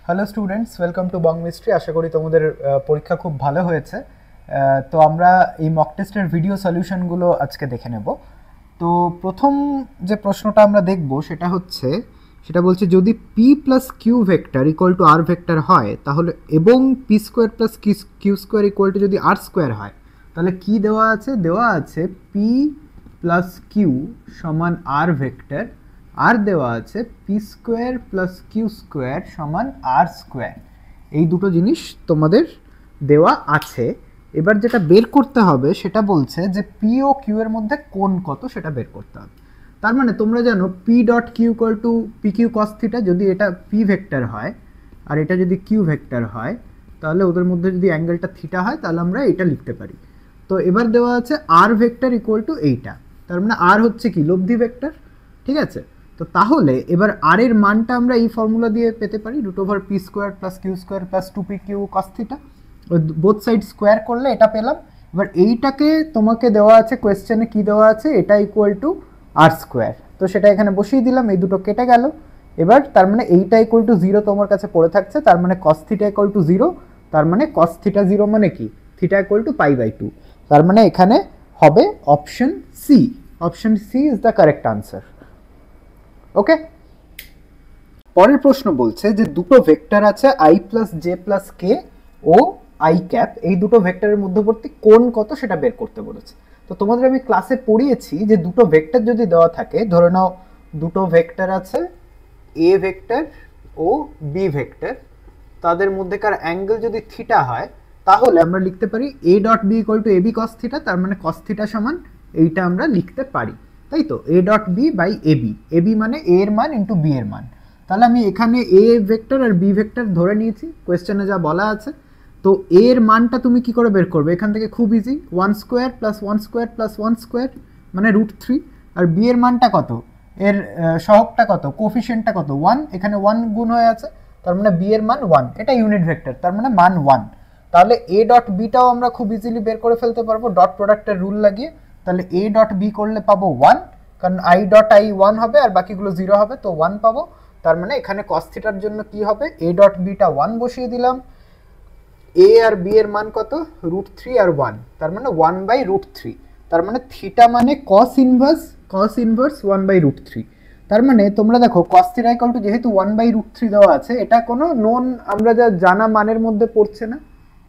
Hello students, welcome to Bong Mystery. আশা করি তোমাদের পরীক্ষা খুব ভালো হয়েছে। তো আমরা এই মক টেস্টের ভিডিও সলিউশনগুলো আজকে দেখে নেব। তো প্রথম যে প্রশ্নটা আমরা দেখব সেটা বলছে যদি P plus Q vector equal to R vector হয় তাহলে এবং P square plus Q square equal to যদি আর স্কোয়ার হয় তাহলে কি দেওয়া আছে পি প্লাস কিউ সমান আর ভেক্টর, আর দেওয়া আছে P square plus Q square সমান আর স্কোয়ার। এই দুটো জিনিস তোমাদের দেওয়া আছে। এবার যেটা বের করতে হবে সেটা বলছে যে পি ও কিউ এর মধ্যে কোণ কত সেটা বের করতে হবে। তার মানে তোমরা জানো P dot Q equal to P Q cos theta, যদি এটা পি ভেক্টর হয় আর এটা যদি কিউ ভেক্টর হয় তাহলে ওদের মধ্যে যদি অ্যাঙ্গেলটা থিটা হয় তাহলে আমরা এটা লিখতে পারি। তো এবার দেওয়া আছে আর ভেক্টর ইকুয়াল টু এইটা, তার মানে আর হচ্ছে কি লব্ধি ভেক্টর, ঠিক আছে। তো তাহলে এবার আর এর মানটা আমরা এই ফর্মুলা দিয়ে পেতে পারি, root over P square plus Q square plus two P Q cos theta. Both side square করলে এটা পেলাম। এবার এইটাকে তোমাকে দেওয়া আছে কোয়েশ্চেনে কি দেওয়া আছে, এটা ইকুয়াল টু আর স্কোয়ার, তো সেটা এখানে বসিয়ে দিলাম, এই দুটো কেটে গেল। এবার তার মানে এইটা ইকুয়াল টু জিরো তোমার কাছে পড়ে থাকছে, তার মানে cos theta equal to zero, তার মানে কস থিটা জিরো মানে কি theta equal to pi by two, তার মানে এখানে হবে option C. Option C is the correct answer. Okay, পরের প্রশ্ন বলছে যে দুটো ভেক্টর আছে I plus J plus K ও আই ক্যাপ, এই দুটো ভেক্টরের মধ্যবর্তী কোণ কত সেটা বের করতে বলেছে। তো তোমাদের আমি ক্লাসে পড়িয়েছি যে দুটো ভেক্টর যদি দেওয়া থাকে, ধরে নাও দুটো ভেক্টর আছে এ ভেক্টর ও বি ভেক্টর, তাদের মধ্যেকার অ্যাঙ্গেল যদি থিটা হয় তাহলে আমরা লিখতে পারি A dot B equal to A B cos theta, তার মানে কস থিটা সমান এইটা আমরা লিখতে পারি, তাই তো, A dot B by A B, A B মানে এ এর মান ইন্টু বি এর মান। তাহলে আমি এখানে এ ভেক্টর আর বি ভেক্টর ধরে নিয়েছি কোয়েশ্চেনে যা বলা আছে। তো এর মানটা তুমি কি করে বের করবে, এখান থেকে খুব easy, one square plus one square plus one square মানে রুট থ্রি। আর বি এর মানটা কত, এর সহগটা কত, কোফিশিয়েন্টটা কত, ওয়ান, এখানে ওয়ান গুণ হয়ে আছে, তার মানে বি এর মান ওয়ান, এটা ইউনিট ভেক্টর তার মানে মান ওয়ান। তাহলে এ ডট বিটাও আমরা খুব ইজিলি বের করে ফেলতে পারবো ডট প্রোডাক্টের রুল লাগিয়ে। তাহলে এ ডট বি করলে পাবো ওয়ান, কারণ আই ডট আই ওয়ান হবে আর বাকিগুলো জিরো হবে, তো ওয়ান পাবো। তার মানে এখানে কস থিটার জন্য কি হবে, এ ডট বিটা ওয়ান বসিয়ে দিলাম, এ আর বি এর মান কত, রুট থ্রি আর ওয়ান, তার মানে ওয়ান বাই রুট থ্রি, তার মানে থিটা মানে cos inverse one by root three. তার মানে তোমরা দেখো কস থিটা ইকুয়াল টু যেহেতু ওয়ান বাই রুট থ্রি দেওয়া আছে, এটা কোনো নোন আমরা যা জানা মানের মধ্যে পড়ছে না,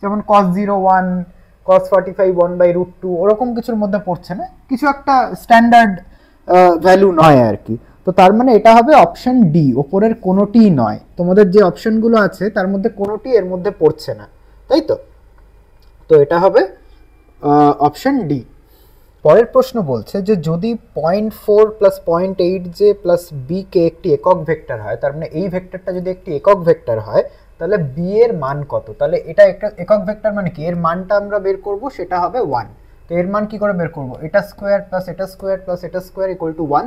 যেমন cos zero one, cos 45 one by root two, ওরকম কিছুর মধ্যে পড়ছে না, কিছু একটা স্ট্যান্ডার্ড ভ্যালু নয় আর কি। তো তার মানে এটা হবে অপশন ডি, ওপরের কোনোটিই নয়, তোমাদের যে অপশনগুলো আছে তার মধ্যে কোনোটি এর মধ্যে পড়ছে না, তাই তো। তো এটা হবে অপশন ডি। পরের প্রশ্ন বলছে যে যদি 0.4 প্লাস 0.8 জে প্লাস বি কে একটি একক ভেক্টর হয়, তার মানে এই ভেক্টরটা যদি একটি একক ভেক্টর হয় তাহলে বি এর মান কত। তাহলে এটা একটা একক ভেক্টর মানে কি, এর মানটা আমরা বের করব, সেটা হবে ওয়ান। তো এর মান কি করে বের করব, এটা স্কোয়ার প্লাস এটা স্কোয়ার প্লাস এটা square equal two one,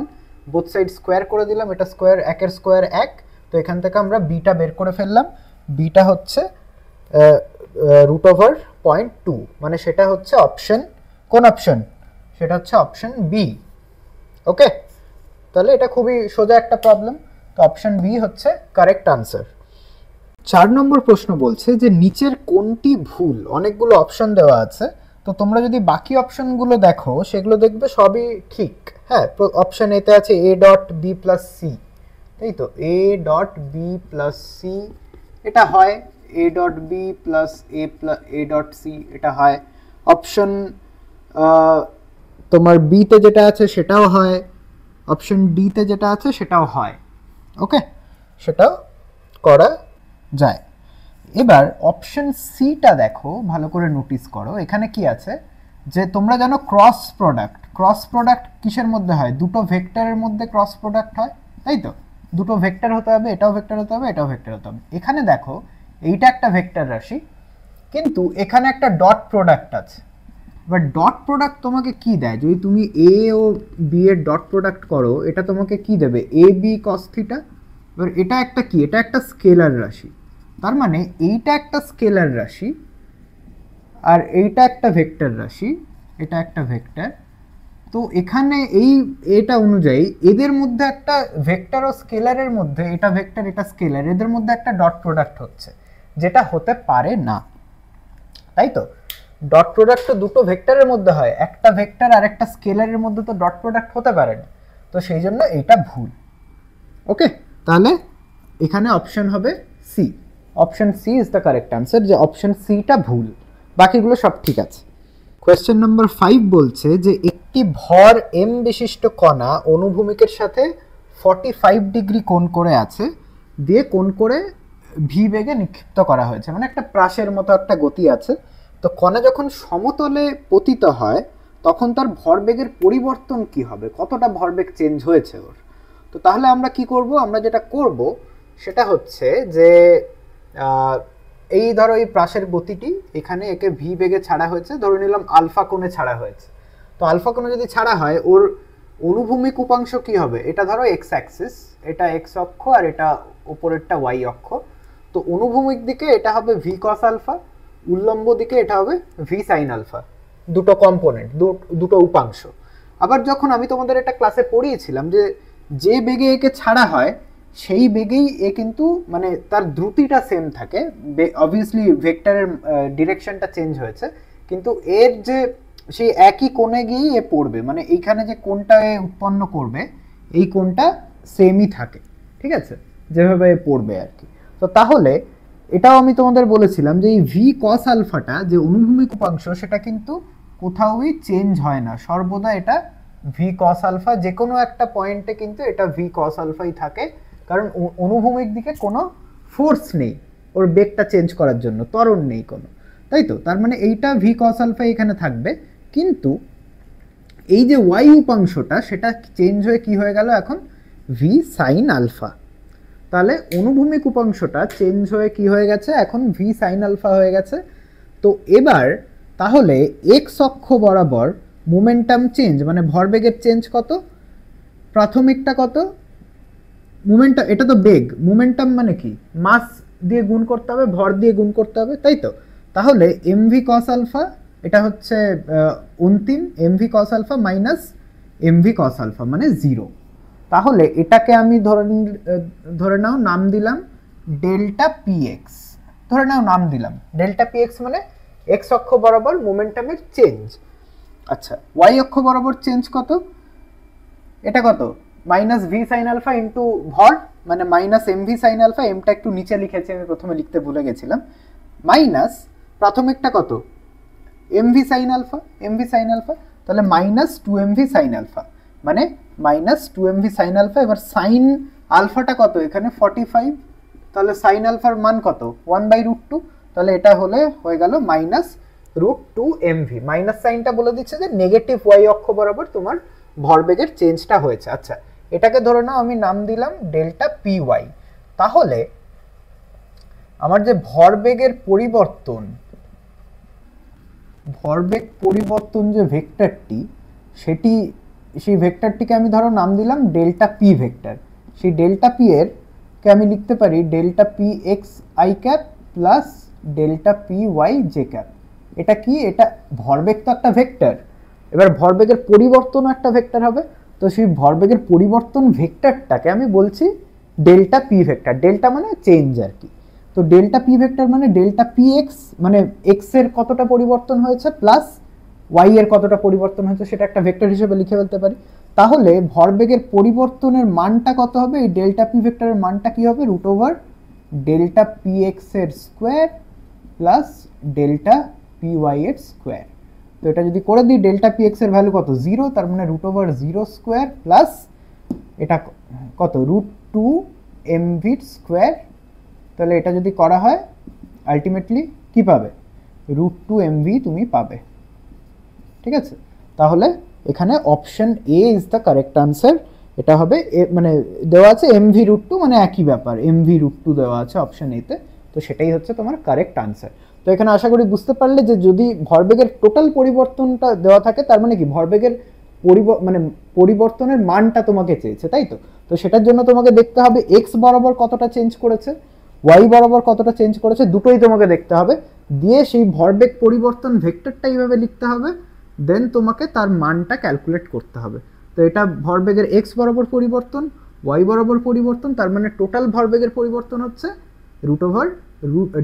both side square করে দিলাম, এটা স্কোয়ার, একের স্কোয়ার এক, তো এখান থেকে আমরা বিটা বের করে ফেললাম। বিটা হচ্ছে রুট ওভার 0.2, মানে সেটা হচ্ছে অপশন, কোন অপশন, সেটা হচ্ছে অপশন বি। ওকে, তাহলে এটা খুবই সোজা একটা প্রবলেম, তো অপশন বি হচ্ছে কারেক্ট আনসার। 4 নম্বর প্রশ্ন বলছে যে নিচের কোনটি ভুল, অনেকগুলো অপশন দেওয়া আছে, তো তোমরা যদি বাকি অপশনগুলো দেখো সেগুলো দেখবে সবই ঠিক। হ্যাঁ, অপশন এতে আছে A dot B plus C, তাই তো, A dot B plus C এটা হয়, A dot B plus A dot C এটা হয়। অপশন তোমার বিতে যেটা আছে সেটাও হয়, অপশন ডিতে যেটা আছে সেটাও হয়। ওকে, সেটাও করা যায়। এবার অপশন সিটা দেখো, ভালো করে নোটিস করো, এখানে কি আছে যে তোমরা জানো ক্রস প্রোডাক্ট কিসের মধ্যে হয়, দুটো ভেক্টরের মধ্যে ক্রস প্রোডাক্ট হয়, তাই তো, দুটো ভেক্টর হতে হবে, এটাও ভেক্টর হতে হবে, এটাও ভেক্টর হতে হবে। এখানে দেখো এইটা একটা ভেক্টর রাশি, কিন্তু এখানে একটা ডট প্রোডাক্ট আছে। এবার ডট প্রোডাক্ট তোমাকে কি দেয়, যদি তুমি এ ও বি এর ডট প্রোডাক্ট করো এটা তোমাকে কি দেবে, এ বি কস থিটা। এবার এটা একটা কি, এটা একটা স্কেলার রাশি, তার মানে এইটা একটা স্কেলার রাশি আর এইটা একটা ভেক্টর রাশি, এটা একটা ভেক্টর, তো এখানে এটা অনুযায়ী এদের মধ্যে একটা ভেক্টর ও স্কেলারের মধ্যে, এটা ভেক্টর এটা স্কেলার, এদের মধ্যে একটা ডট প্রোডাক্ট হচ্ছে, যেটা হতে পারে না, তাই তো? ডট প্রোডাক্ট তো দুটো ভেক্টরের মধ্যে হয়, একটা ভেক্টর আর একটা স্কেলারের মধ্যে তো ডট প্রোডাক্ট হতে পারে না, তো সেই জন্য এটা ভুল। ওকে, তাহলে এখানে অপশন হবে সি। Option C is the correct answer, যে অপশন সিটা ভুল, বাকিগুলো সব ঠিক আছে। কোয়েশ্চেন নাম্বার 5 বলছে যে একটি ভর m বিশিষ্ট কণা অনুভূমিকের সাথে 45 ডিগ্রি কোণ করে আছে, দিয়ে কোণ করে v বেগে নিক্ষিপ্ত করা হয়েছে, মানে একটা প্রাসের মতো একটা গতি আছে। তো কণা যখন সমতলে পতিত হয় তখন তার ভরবেগের পরিবর্তন কি হবে, কতটা ভরবেগ চেঞ্জ হয়েছে ওর। তো তাহলে আমরা কি করব, আমরা যেটা করব সেটা হচ্ছে যে এই ধরো এই প্রাসের গতিটি এখানে একে ভি বেগে ছাড়া হয়েছে, ধরে নিলাম আলফা কোণে ছাড়া হয়েছে। তো আলফা কোণে যদি ছাড়া হয় ওর অনুভূমিক উপাংশ কি হবে, এটা ধরো এক্স অ্যাক্সিস, এটা এক্স অক্ষ আর এটা উপরেরটা ওয়াই অক্ষ। তো অনুভূমিক দিকে এটা হবে ভি কস আলফা, উল্লম্ব দিকে এটা হবে ভি সাইন আলফা, দুটো কম্পোনেন্ট, দুটো উপাংশ। আবার যখন আমি তোমাদের একটা ক্লাসে পড়িয়েছিলাম যে বেগে একে ছাড়া হয় সেই বেগেই এ কিন্তু মানে তার দ্রুতিটা সেম থাকে, অবভিয়াসলি ভেক্টরের ডিরেকশনটা চেঞ্জ হয়েছে, কিন্তু এর যে সেই একই কোণে গিয়েই এ পড়বে, মানে এইখানে যে কোণটা এ উৎপন্ন করবে এই কোণটা সেমই থাকে, ঠিক আছে, যেভাবে এ পড়বে আর কি। তো তাহলে এটাও আমি তোমাদের বলেছিলাম যে এই ভি কস আলফাটা যে অনুভূমিক উপাংশ সেটা কিন্তু কোথাওই চেঞ্জ হয় না, সর্বদা এটা ভি কস আলফা, যে কোনো একটা পয়েন্টে কিন্তু এটা ভি কস আলফাই থাকে, কারণ অনুভূমিক দিকে কোনো ফোর্স নেই ওর বেগটা চেঞ্জ করার জন্য, ত্বরণ নেই কোনো, তাই তো? তার মানে এইটা ভি কস আলফা এখানে থাকবে, কিন্তু এই যে ওয়াই উপাংশটা সেটা চেঞ্জ হয়ে কি হয়ে গেল এখন ভি সাইন আলফা। তাহলে অনুভূমিক উপাংশটা চেঞ্জ হয়ে কি হয়ে গেছে এখন ভি সাইন আলফা হয়ে গেছে। তো এবার তাহলে এক্স অক্ষ বরাবর মোমেন্টাম চেঞ্জ মানে ভরবেগের চেঞ্জ কত, প্রাথমিকটা কত, মোমেন্টাম, এটা তো বেগ, মোমেন্টাম মানে কি মাস দিয়ে গুণ করতে হবে, ভর দিয়ে গুণ করতে হবে, তাই তো? তাহলে এমভি কস আলফা এটা হচ্ছে অন্তিম MV cos alpha minus MV cos alpha মানে 0। তাহলে এটাকে আমি ধরে নাও নাম দিলাম ডেল্টা পি এক্স, ধরে নাও নাম দিলাম ডেল্টা পি এক্স, মানে এক্স অক্ষ বরাবর মোমেন্টামের চেঞ্জ। আচ্ছা, ওয়াই অক্ষ বরাবর চেঞ্জ কত, এটা কত minus V sine alpha into ভর, মানে minus M V sine alpha, এমটা একটু নিচে লিখেছি আমি, প্রথমে লিখতে ভুলে গেছিলাম, মাইনাস প্রাথমিকটা কত M V sine alpha, M V sine alpha, তাহলে মাইনাস 2mv সাইন আলফা, মানে মাইনাস 2mv সাইন আলফা। এবার সাইন আলফাটা কত এখানে 45, তাহলে সাইন আলফার মান কত 1/√2, তাহলে এটা হয়ে গেল মাইনাস √2mv। মাইনাস সাইনটা বলে দিচ্ছে যে নেগেটিভ ওয়াই অক্ষ বরাবর তোমার ভরবেগের চেঞ্জটা হয়েছে। আচ্ছা, এটাকে ধরে নাও আমি নাম দিলাম ডেল্টা পি ওয়াই। তাহলে আমার যে ভরবেগের পরিবর্তন, ভরবেগ পরিবর্তন যে ভেক্টরটি, সেই ভেক্টরটিকে আমি ধরো নাম দিলাম ডেল্টা পি ভেক্টর। সেই ডেল্টা পি এর কে আমি লিখতে পারি delta P X I cap plus delta P Y J cap. এটা কি, এটা ভরবেগ তো একটা ভেক্টর, এবার ভরবেগের পরিবর্তনও একটা ভেক্টর হবে, তো সেই ভরবেগের পরিবর্তন ভেক্টরটাকে আমি বলছি ডেল্টা পি ভেক্টর। ডেল্টা মানে চেঞ্জ আর কি, তো ডেল্টা পি ভেক্টর মানে ডেল্টা পি এক্স, মানে এক্স এর কতটা পরিবর্তন হয়েছে প্লাস ওয়াই এর কতটা পরিবর্তন হয়েছে সেটা একটা ভেক্টর হিসেবে লিখে ফেলতে পারি। তাহলে ভরবেগের পরিবর্তনের মানটা কত হবে, এই ডেল্টা পি ভেক্টরের মানটা কি হবে, √ওভার ডেল্টা পি এক্স এর square plus delta P Y এর স্কোয়ার। তো এটা যদি করে দিই ডেল্টা পি এক্স এর ভ্যালু কত 0, তার মানে √ওভার 0 স্কোয়ার প্লাস এটা কত √2mv স্কোয়ার। তাহলে এটা যদি করা হয় আলটিমেটলি কি পাবে, √2mv তুমি পাবে, ঠিক আছে? তাহলে এখানে option A is the correct answer. এটা হবে মানে দেওয়া আছে mv√2, মানে একই ব্যাপার, mv√2 দেওয়া আছে অপশন এতে, তো সেটাই হচ্ছে তোমার কারেক্ট আনসার। তো এখানে আশা করি বুঝতে পারলে যে যদি ভরবেগের টোটাল পরিবর্তনটা দেওয়া থাকে তার মানে কি ভরবেগের মানে পরিবর্তনের মানটা তোমাকে চেয়েছে, তাই তো? তো সেটার জন্য তোমাকে দেখতে হবে এক্স বরাবর কতটা চেঞ্জ করেছে, ওয়াই বরাবর কতটা চেঞ্জ করেছে, দুটোই তোমাকে দেখতে হবে, দিয়ে সেই ভরবেগ পরিবর্তন ভেক্টরটা এইভাবে লিখতে হবে দেন তোমাকে তার মানটা ক্যালকুলেট করতে হবে। তো এটা ভরবেগের এক্স বরাবর পরিবর্তন, ওয়াই বরাবর পরিবর্তন, তার মানে টোটাল ভরবেগের পরিবর্তন হচ্ছে root over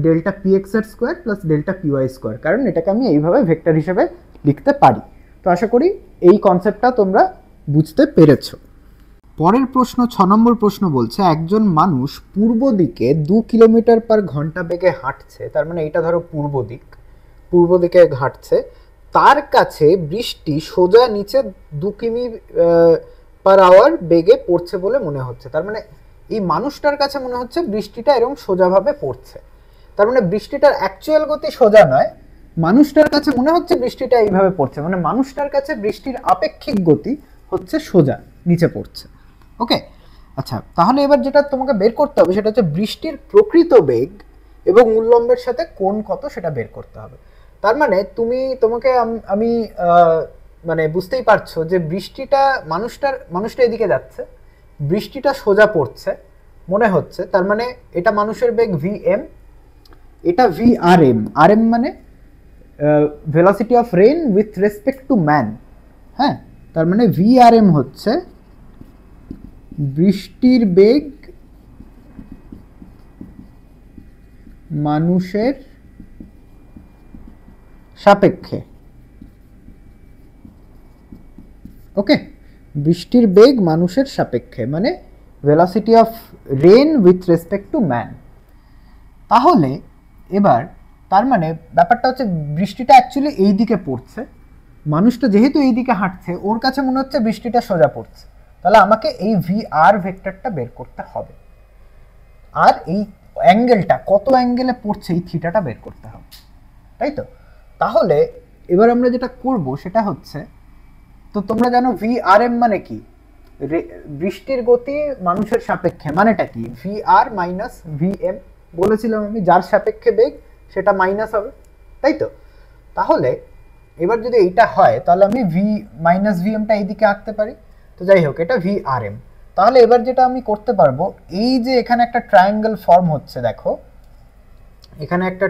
delta P X এর square plus delta P Y square, কারণ এটাকে আমি এইভাবে ভেক্টর হিসেবে লিখতে পারি। তো আশা করি এই কনসেপ্টটা তোমরা বুঝতে পেরেছো। পরের প্রশ্ন 6 নম্বর প্রশ্ন বলছে একজন মানুষ পূর্ব দিকে 2 কিলোমিটার পার ঘন্টা বেগে হাঁটছে, তার মানে এটা ধরো পূর্ব দিকে হাঁটছে, তার কাছে বৃষ্টি সোজা নিচে 2 কিমি পার আওয়ার বেগে পড়ছে বলে মনে হচ্ছে। তার মানে এই মানুষটার কাছে মনে হচ্ছে বৃষ্টিটা এরকম সোজাভাবে পড়ছে, তার মানে বৃষ্টিটার অ্যাকচুয়াল গতি সোজা নয়, মানুষটার কাছে মনে হচ্ছে বৃষ্টিটা এইভাবে পড়ছে, মানে মানুষটার কাছে বৃষ্টির আপেক্ষিক গতি হচ্ছে সোজা নিচে পড়ছে। ওকে, আচ্ছা, তাহলে এবার যেটা তোমাকে বের করতে হবে সেটা হচ্ছে বৃষ্টির প্রকৃত বেগ এবং উল্লম্বের সাথে কোণ কত সেটা বের করতে হবে। তার মানে আমি মানে বুঝতেই পারছো যে বৃষ্টিটা মানুষটা এদিকে যাচ্ছে, বৃষ্টিটা সোজা পড়ছে মনে হচ্ছে, তার মানে এটা মানুষের বেগ vm, এটা vrm, rm মানে velocity of rain with respect to man. হ্যাঁ, তার মানে vrm হচ্ছে বৃষ্টির বেগ মানুষের সাপেক্ষে। ওকে, বৃষ্টির বেগ মানুষের সাপেক্ষে মানে velocity of rain with respect to man. তাহলে এবার তার মানে ব্যাপারটা হচ্ছে বৃষ্টিটা অ্যাকচুয়ালি এই দিকে পড়ছে, মানুষটা যেহেতু এই দিকে হাঁটছে ওর কাছে মনে হচ্ছে বৃষ্টিটা সোজা পড়ছে, তাহলে আমাকে এই ভি আর ভেক্টরটা বের করতে হবে, আর এই অ্যাঙ্গেলটা কত অ্যাঙ্গেলে পড়ছে এই থিটাটা বের করতে হবে, তাই তো? তাহলে এবার আমরা যেটা করব সেটা হচ্ছে, তো তোমরা জানো ভি আর এম মানে কি, বৃষ্টির গতি মানুষের সাপেক্ষে, মানেটা কি ভি আর মাইনাস ভি এম, বলেছিলাম আমি যার সাপেক্ষে বেগ সেটা মাইনাস হবে, তাই তো? তাহলে এবার যদি এইটা হয় তাহলে আমি ভি মাইনাস ভি এমটা এইদিকে আঁকতে পারি। তো যাই হোক, এটা ভি আর এম। তাহলে এবার যেটা আমি করতে পারবো, এই যে এখানে একটা ট্রায়াঙ্গেল ফর্ম হচ্ছে, দেখো এখানে একটা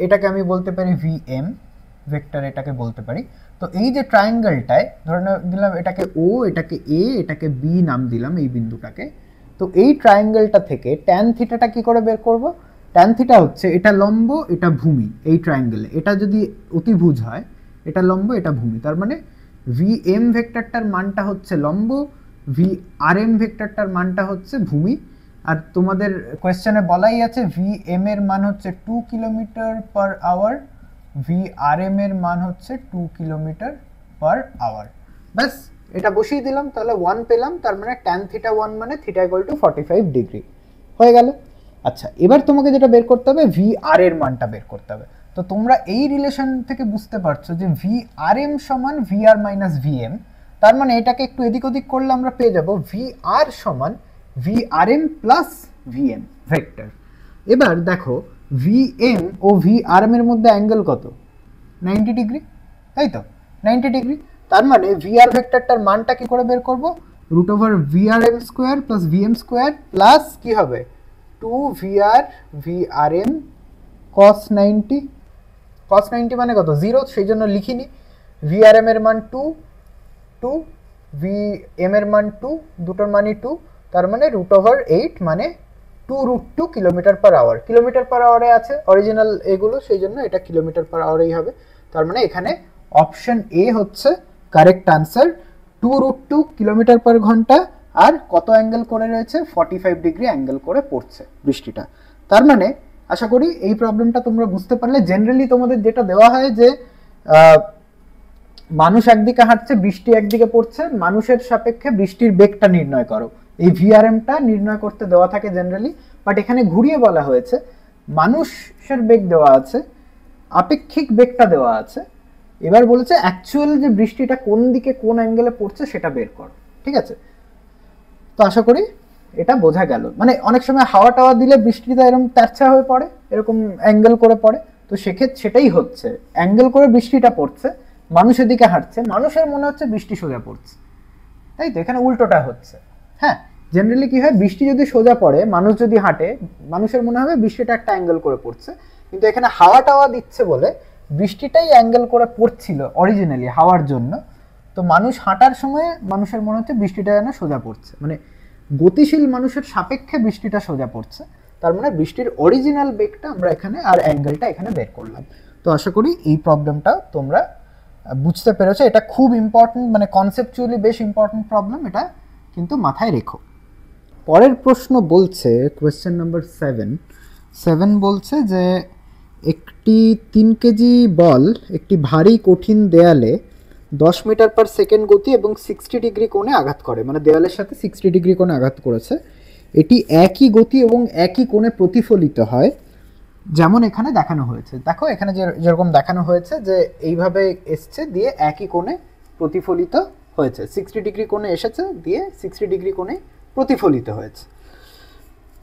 এটাকে আমি বলতে পারি ভি এম ভেক্টর, এটাকে বলতে পারি। তো এই যে ট্রায়াঙ্গেলটায় ধরে দিলাম এটাকে ও, এটাকে এ, এটাকে বি নাম দিলাম এই বিন্দুটাকে। তো এই ট্রায়াঙ্গেলটা থেকে ট্যান থিটাটা কি করে বের করব? ট্যান থিটা হচ্ছে এটা লম্ব এটা ভূমি, এই ট্রায়াঙ্গেলে এটা যদি অতিভুজ হয়, এটা লম্ব এটা ভূমি, তার মানে ভি এম ভেক্টরটার মানটা হচ্ছে লম্ব, ভি আর এম ভেক্টরটার মানটা হচ্ছে ভূমি। আর তোমাদের কোয়েশ্চেনে বলাই আছে ভি এম এর মান হচ্ছে 2 kilometre per hour, v r m এর মান হচ্ছে 2 কিলোমিটার পার আওয়ার। ব্যাস এটা বসিয়ে দিলাম, তাহলে 1 পেলাম, তার মানে ট্যান থিটা 1 মানে থিটা ইকুয়াল টু 45 ডিগ্রি হয়ে গেল। আচ্ছা, এবার তোমাকে যেটা বের করতে হবে ভি আর এর মানটা বের করতে হবে। তো তোমরা এই রিলেশন থেকে বুঝতে পারছো যে ভি আর এম সমান ভি আর মাইনাস ভি এম, তার মানে এটাকে একটু এদিক ওদিক করলে আমরা পেয়ে যাব ভি আর সমান v r m plus v m vector. এবার দেখো ভি এম ও ভি আর এম এর মধ্যে অ্যাঙ্গেল কত? 90 ডিগ্রি, তাই তো? 90 ডিগ্রি, তার মানে ভি আর ভেক্টরটার মানটা কি করে বের করব? Root over v r m square plus v m square plus কি হবে 2 v r m cos 90, cos 90 মানে কত? 0, সেই জন্য লিখিনি। ভি আর এম এর মান 2, ভি এম এর মান 2, দুটোর মানই 2, তার মানে রুট ওভার 8 মানে 2√2 kilometre per hour. Kilometre per আওয়ারে আছে অরিজিনাল এগুলো, সেই জন্য এটা কিলোমিটার পার আওয়ারেই হবে। তার মানে এখানে অপশন এ হচ্ছে কারেক্ট আনসার, 2√2 কিলোমিটার পার ঘন্টা। আর কত অ্যাঙ্গেল করে রয়েছে? 45 ডিগ্রি অ্যাঙ্গেল করে পড়ছে বৃষ্টিটা। তার মানে আশা করি এই প্রবলেমটা তোমরা বুঝতে পারলে। জেনারেলি তোমাদের যেটা দেওয়া হয় যে মানুষ একদিকে হাঁটছে, বৃষ্টি একদিকে পড়ছে, মানুষের সাপেক্ষে বৃষ্টির বেগটা নির্ণয় করো, এই ভিআরএমটা নির্ণয় করতে দেওয়া থাকে জেনারেলি। বাট এখানে ঘুরিয়ে বলা হয়েছে মানুষের বেগ দেওয়া আছে, আপেক্ষিক বেগটা দেওয়া আছে, এবার বলেছে অ্যাকচুয়াল যে বৃষ্টিটা কোন দিকে কোন অ্যাঙ্গেলে পড়ছে সেটা বের করো। ঠিক আছে, তো আশা করি এটা বোঝা গেল। মানে অনেক সময় হাওয়া টাওয়া দিলে বৃষ্টিটা এরকম তেরছা হয়ে পড়ে, এরকম অ্যাঙ্গেল করে পড়ে, তো সেক্ষেত্রে সেটাই হচ্ছে, অ্যাঙ্গেল করে বৃষ্টিটা পড়ছে, মানুষের দিকে হাঁটছে, মানুষের মনে হচ্ছে বৃষ্টি সোজা পড়ছে, তাই তো? এখানে উল্টোটা হচ্ছে। হ্যাঁ, জেনারেলি কি হয়, বৃষ্টি যদি সোজা পড়ে, মানুষ যদি হাঁটে, মানুষের মনে হবে বৃষ্টিটা একটা অ্যাঙ্গেল করে পড়ছে, কিন্তু এখানে হাওয়া টাওয়া দিচ্ছে বলে বৃষ্টিটাই অ্যাঙ্গেল করে পড়ছিল অরিজিনালি হাওয়ার জন্য, তো মানুষ হাঁটার সময় মানুষের মনে হচ্ছে বৃষ্টিটা যেন সোজা পড়ছে, মানে গতিশীল মানুষের সাপেক্ষে বৃষ্টিটা সোজা পড়ছে, তার মানে বৃষ্টির অরিজিনাল বেগটা আমরা এখানে আর অ্যাঙ্গেলটা এখানে বের করলাম। তো আশা করি এই প্রবলেমটা তোমরা বুঝতে পেরেছো। এটা খুব ইম্পর্টেন্ট, মানে কনসেপচুয়ালি বেশ ইম্পর্টেন্ট প্রবলেম, এটা কিন্তু মাথায় রেখো। পরের প্রশ্ন বলছে কোয়েশ্চেন নাম্বার 7 বলছে যে একটি 3 কেজি বল একটি ভারী কঠিন দেয়ালে 10 মিটার পার সেকেন্ড গতি এবং 60 ডিগ্রি কোণে আঘাত করে, মানে দেওয়ালের সাথে 60 ডিগ্রি কোণে আঘাত করেছে। এটি একই গতি এবং একই কোণে প্রতিফলিত হয় যেমন এখানে দেখানো হয়েছে। দেখো এখানে যেরকম দেখানো হয়েছে যে এইভাবে এসছে দিয়ে একই কোণে প্রতিফলিত হয়েছে, 60 ডিগ্রি কোণে এসেছে দিয়ে 60 ডিগ্রি কোণে প্রতিফলিত হয়েছে।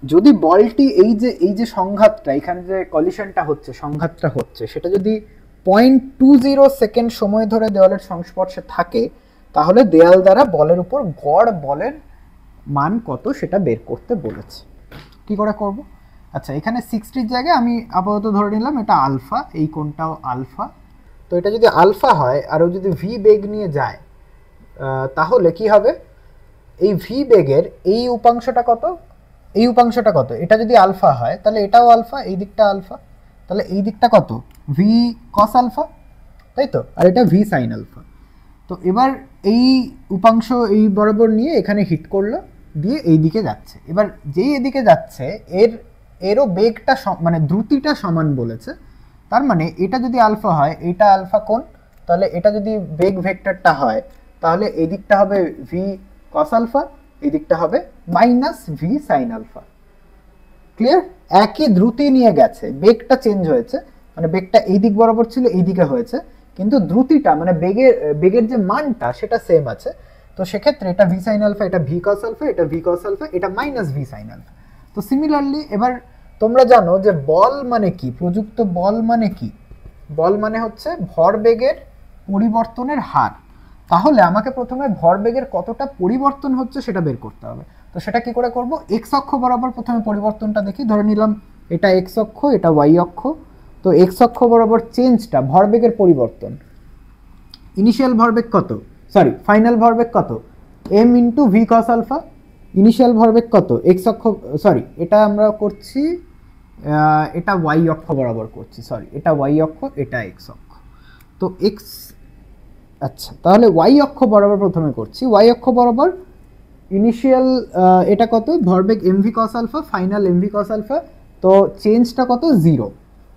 যদি বলটি এই যে সংঘাতটা, এখানে যে কলিশনটা হচ্ছে, সংঘাতটা হচ্ছে, সেটা যদি 0.20 সেকেন্ড সময় ধরে দেওয়ালের সংস্পর্শে থাকে, তাহলে দেয়াল দ্বারা বলের উপর গড় বলের মান কত সেটা বের করতে বলেছে। কি করে করব? আচ্ছা, এখানে 60 জায়গায় আমি আপাতত ধরে নিলাম এটা আলফা, এই কোণটাও আলফা। তো এটা যদি আলফা হয় আর ও যদি ভি বেগ নিয়ে যায়, তাহলে কি হবে? এই ভি বেগের এই উপাংশটা কত, এই উপাংশটা কত? এটা যদি আলফা হয় তাহলে এটাও আলফা, এই দিকটা আলফা, তাহলে এই দিকটা কত? ভি কস আলফা, তাই তো? আর এটা ভি সাইন আলফা। তো এবার এই উপাংশ এই বরাবর নিয়ে এখানে হিট করলো, দিয়ে এই দিকে যাচ্ছে। এবার যেই এদিকে যাচ্ছে এরও বেগটা মানে দ্রুতিটা সমান বলেছে, তার মানে এটা যদি আলফা হয়, এটা আলফা কোণ, তাহলে এটা যদি বেগ ভেক্টরটা হয়, তাহলে এই দিকটা হবে ভি কস আলফা, এই দিকটা হবে minus V sine alpha. Clear? একই দ্রুতি নিয়ে গেছে, বেগটা চেঞ্জ হয়েছে, মানে বেগটা এই দিক বরাবর ছিল এই দিকে হয়েছে, কিন্তু দ্রুতিটা মানে বেগের যে মানটা সেটা সেম আছে। তো সেক্ষেত্রে এটা ভি সাইন আলফা, এটা ভি কস আলফা, এটা ভি কস আলফা, এটা মাইনাস ভি সাইন আলফা। তো সিমিলারলি এবার তোমরা জানো যে বল মানে কি, প্রযুক্ত বল মানে কি? বল মানে হচ্ছে ভরবেগের পরিবর্তনের হার। তাহলে আমাকে প্রথমে ভরবেগের কতটা পরিবর্তন হচ্ছে সেটা বের করতে হবে। তো সেটা কি করে করব? এক্স অক্ষ বরাবর প্রথমে পরিবর্তনটা দেখি। ধরে নিলাম এটা এক্স অক্ষ, এটা ওয়াই অক্ষ। তো এক্স অক্ষ বরাবর চেঞ্জটা, ভরবেগের পরিবর্তন, ইনিশিয়াল ভরবেগ কত, সরি ফাইনাল ভরবেগ কত, m into v cos alpha. Initial ভরবেগ কত? এক্স অক্ষ, সরি এটা আমরা করছি, এটা ওয়াই অক্ষ বরাবর করছি, সরি এটা ওয়াই অক্ষ, এটা এক্স অক্ষ। তো এক্স, আচ্ছা তাহলে ওয়াই অক্ষ বরাবর প্রথমে করছি। ওয়াই অক্ষ বরাবর ইনিশিয়াল এটা কত? ভরবেগ m v cos alpha, final m v cos alpha. তো চেঞ্জটা কত? 0।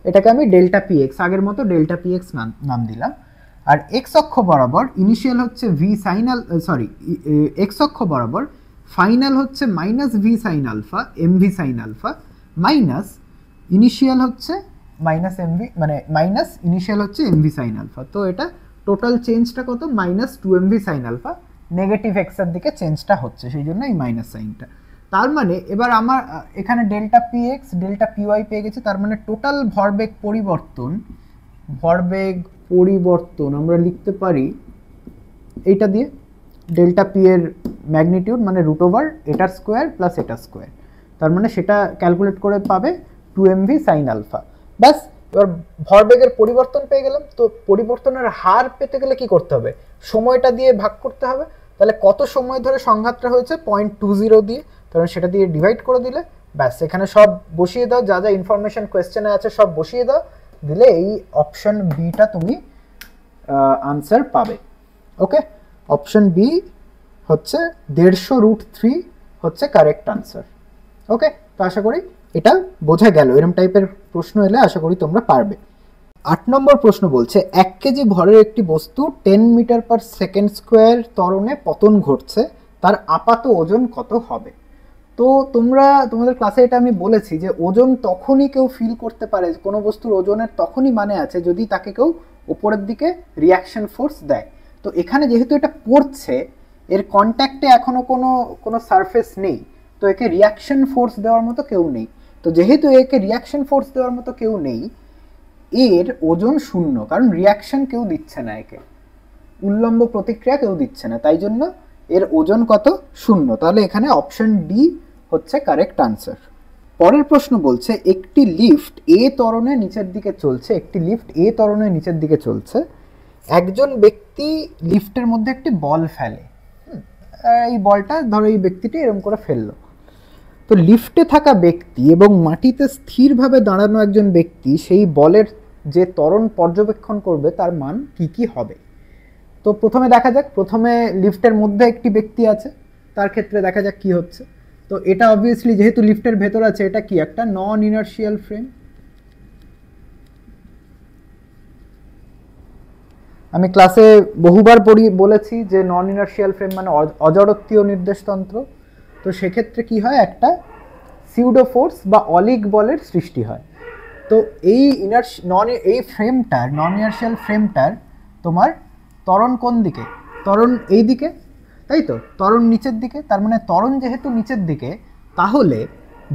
এটাকে আমি ডেল্টা পি এক্স, আগের মতো ডেল্টা পি এক্স নাম দিলাম। আর এক্স অক্ষ বরাবর ইনিশিয়াল হচ্ছে ভি সাইন সরি এক্স অক্ষ বরাবর ফাইনাল হচ্ছে minus V sine alpha, m v sine alpha, minus initial হচ্ছে মাইনাস এমভি, মানে মাইনাস ইনিশিয়াল হচ্ছে এমভি সাইন আলফা। তো এটা টোটাল চেঞ্জটা কত? Minus 2mv sine alpha, negative এক্সের দিকে চেঞ্জটা হচ্ছে, সেই জন্য এই মাইনাস সাইনটা। তার মানে এবার আমার এখানে delta P x delta P y পেয়ে গেছে, তার মানে টোটাল ভরবেগ পরিবর্তন আমরা লিখতে পারি এইটা দিয়ে, ডেল্টা পি এর ম্যাগনিটিউড মানে রুট ওভার এটার স্কোয়ার প্লাস এটার স্কোয়ার, তার মানে সেটা ক্যালকুলেট করে পাবে 2mv সাইন আলফা। ব্যাস, এবার ভরবেগের পরিবর্তন পেয়ে গেলাম। তো পরিবর্তনের হার পেতে গেলে কি করতে হবে? সময়টা দিয়ে ভাগ করতে হবে। তাহলে কত সময় ধরে সংঘাতটা হয়েছে? 0.20 দিয়ে, তাহলে সেটা দিয়ে ডিভাইড করে দিলে ব্যাস, এখানে সব বসিয়ে দাও, যা যা ইনফরমেশন কোয়েশ্চেনে আছে সব বসিয়ে দাও, দিলে এই অপশন বিটা তুমি আনসার পাবে। ওকে, অপশন বি হচ্ছে 150√3 হচ্ছে কারেক্ট আনসার। ওকে, তো আশা করি এটা বোঝা গেল। এরকম টাইপের প্রশ্ন এলে আশা করি তোমরা পারবে। 8 নম্বর প্রশ্ন বলছে 1 কেজি ভরের একটি বস্তু 10 মিটার পার সেকেন্ড স্কোয়ার ত্বরণে পতন ঘটছে, তার আপাত ওজন কত হবে? তো তোমাদের ক্লাসে এটা আমি বলেছি যে ওজন তখনই কেউ ফিল করতে পারে, কোনো বস্তুর ওজনের তখনই মানে আছে যদি তাকে কেউ উপরের দিকে রিয়াকশন ফোর্স দেয়। তো এখানে যেহেতু এটা পড়ছে, এর কন্ট্যাক্টে এখনো কোনো সারফেস নেই, তো একে রিয়াকশন ফোর্স দেওয়ার মতো কেউ নেই। তো যেহেতু একে রিয়াকশন ফোর্স দেওয়ার মতো কেউ নেই, এর ওজন 0, কারণ রিয়াকশন কেউ দিচ্ছে না, একে উল্লম্ব প্রতিক্রিয়া কেউ দিচ্ছে না, তাই জন্য এর ওজন কত? 0। তাহলে এখানে অপশন ডি হচ্ছে কারেক্ট আনসার। পরের প্রশ্ন বলছে একটি লিফট এ ত্বরণে নিচের দিকে চলছে, একটি লিফট এ ত্বরণে নিচের দিকে চলছে, একজন ব্যক্তি লিফটের মধ্যে একটি বল ফেলে, এই বলটা ধরো এই ব্যক্তিটি এরকম করে ফেললো। তো লিফটে থাকা ব্যক্তি এবং মাটিতে স্থিরভাবে দাঁড়ানো একজন ব্যক্তি সেই বলের যে ত্বরণ পর্যবেক্ষণ করবে তার মান কি কি হবে। তো প্রথমে দেখা যাক, প্রথমে লিফটের মধ্যে একটি ব্যক্তি আছে, তার ক্ষেত্রে দেখা যাক কি হচ্ছে। তো এটা অবভিয়াসলি যেহেতু লিফটের ভেতর আছে, এটা কি একটা নন ইনার্শিয়াল ফ্রেম। আমি ক্লাসে বহুবার বলেছি যে নন ইনার্শিয়াল ফ্রেম মানে অজড়ত্বীয় নির্দেশতন্ত্র। তো সেক্ষেত্রে কি হয়, একটা সিউডো ফোর্স বা অলিক বলের সৃষ্টি হয়। তো এই এই ফ্রেমটার, নন ইনার্শিয়াল ফ্রেমটার তোমার ত্বরণ কোন দিকে? ত্বরণ এই দিকে, তাই তো? ত্বরণ নিচের দিকে। তার মানে ত্বরণ যেহেতু নিচের দিকে, তাহলে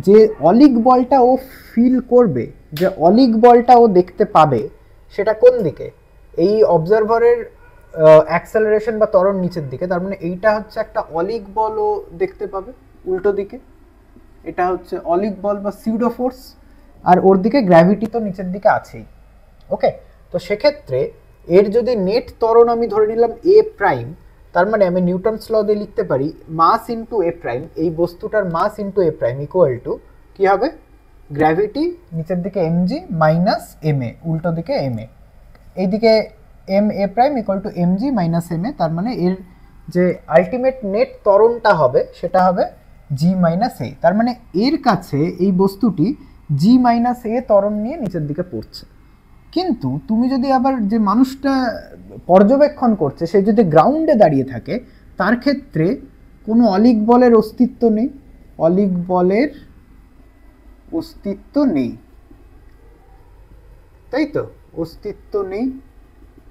যে অলিক বলটা ও ফিল করবে, যে অলিক বলটা ও দেখতে পাবে, সেটা কোন দিকে? এই অবজারভারের অ্যাক্সেলারেশন বা ত্বরণ নিচের দিকে। তার মানে এইটা হচ্ছে একটা অলিক বল ও দেখতে পাবে উল্টো দিকে। এটা হচ্ছে অলিক বল বা সিউডো ফোর্স, আর ওর দিকে গ্র্যাভিটি তো নিচের দিকে আছেই। ওকে, তো সেক্ষেত্রে এর যদি নেট ত্বরণ আমি ধরে নিলাম এ প্রাইম, তার মানে আমি নিউটনস ল দিয়ে লিখতে পারি মাস ইন্টু এ প্রাইম, এই বস্তুটার mass into A prime equal to কী হবে? গ্র্যাভিটি নিচের দিকে এমজি মাইনাস এম এ, উল্টো দিকে এম এ, এইদিকে M A prime equal to MG minus M A. তার মানে এর যে আলটিমেট নেট ত্বরণটা হবে সেটা হবে জি মাইনাস এ। তার মানে এর কাছে এই বস্তুটি জি মাইনাস এ ত্বরণ নিয়ে নিচের দিকে পড়ছে। কিন্তু তুমি যদি আবার যে মানুষটা পর্যবেক্ষণ করছে সে যদি গ্রাউন্ডে দাঁড়িয়ে থাকে, তার ক্ষেত্রে কোনো অলিক বলের অস্তিত্ব নেই, অলিক বলের অস্তিত্ব নেই, তাই তো? অস্তিত্ব নেই,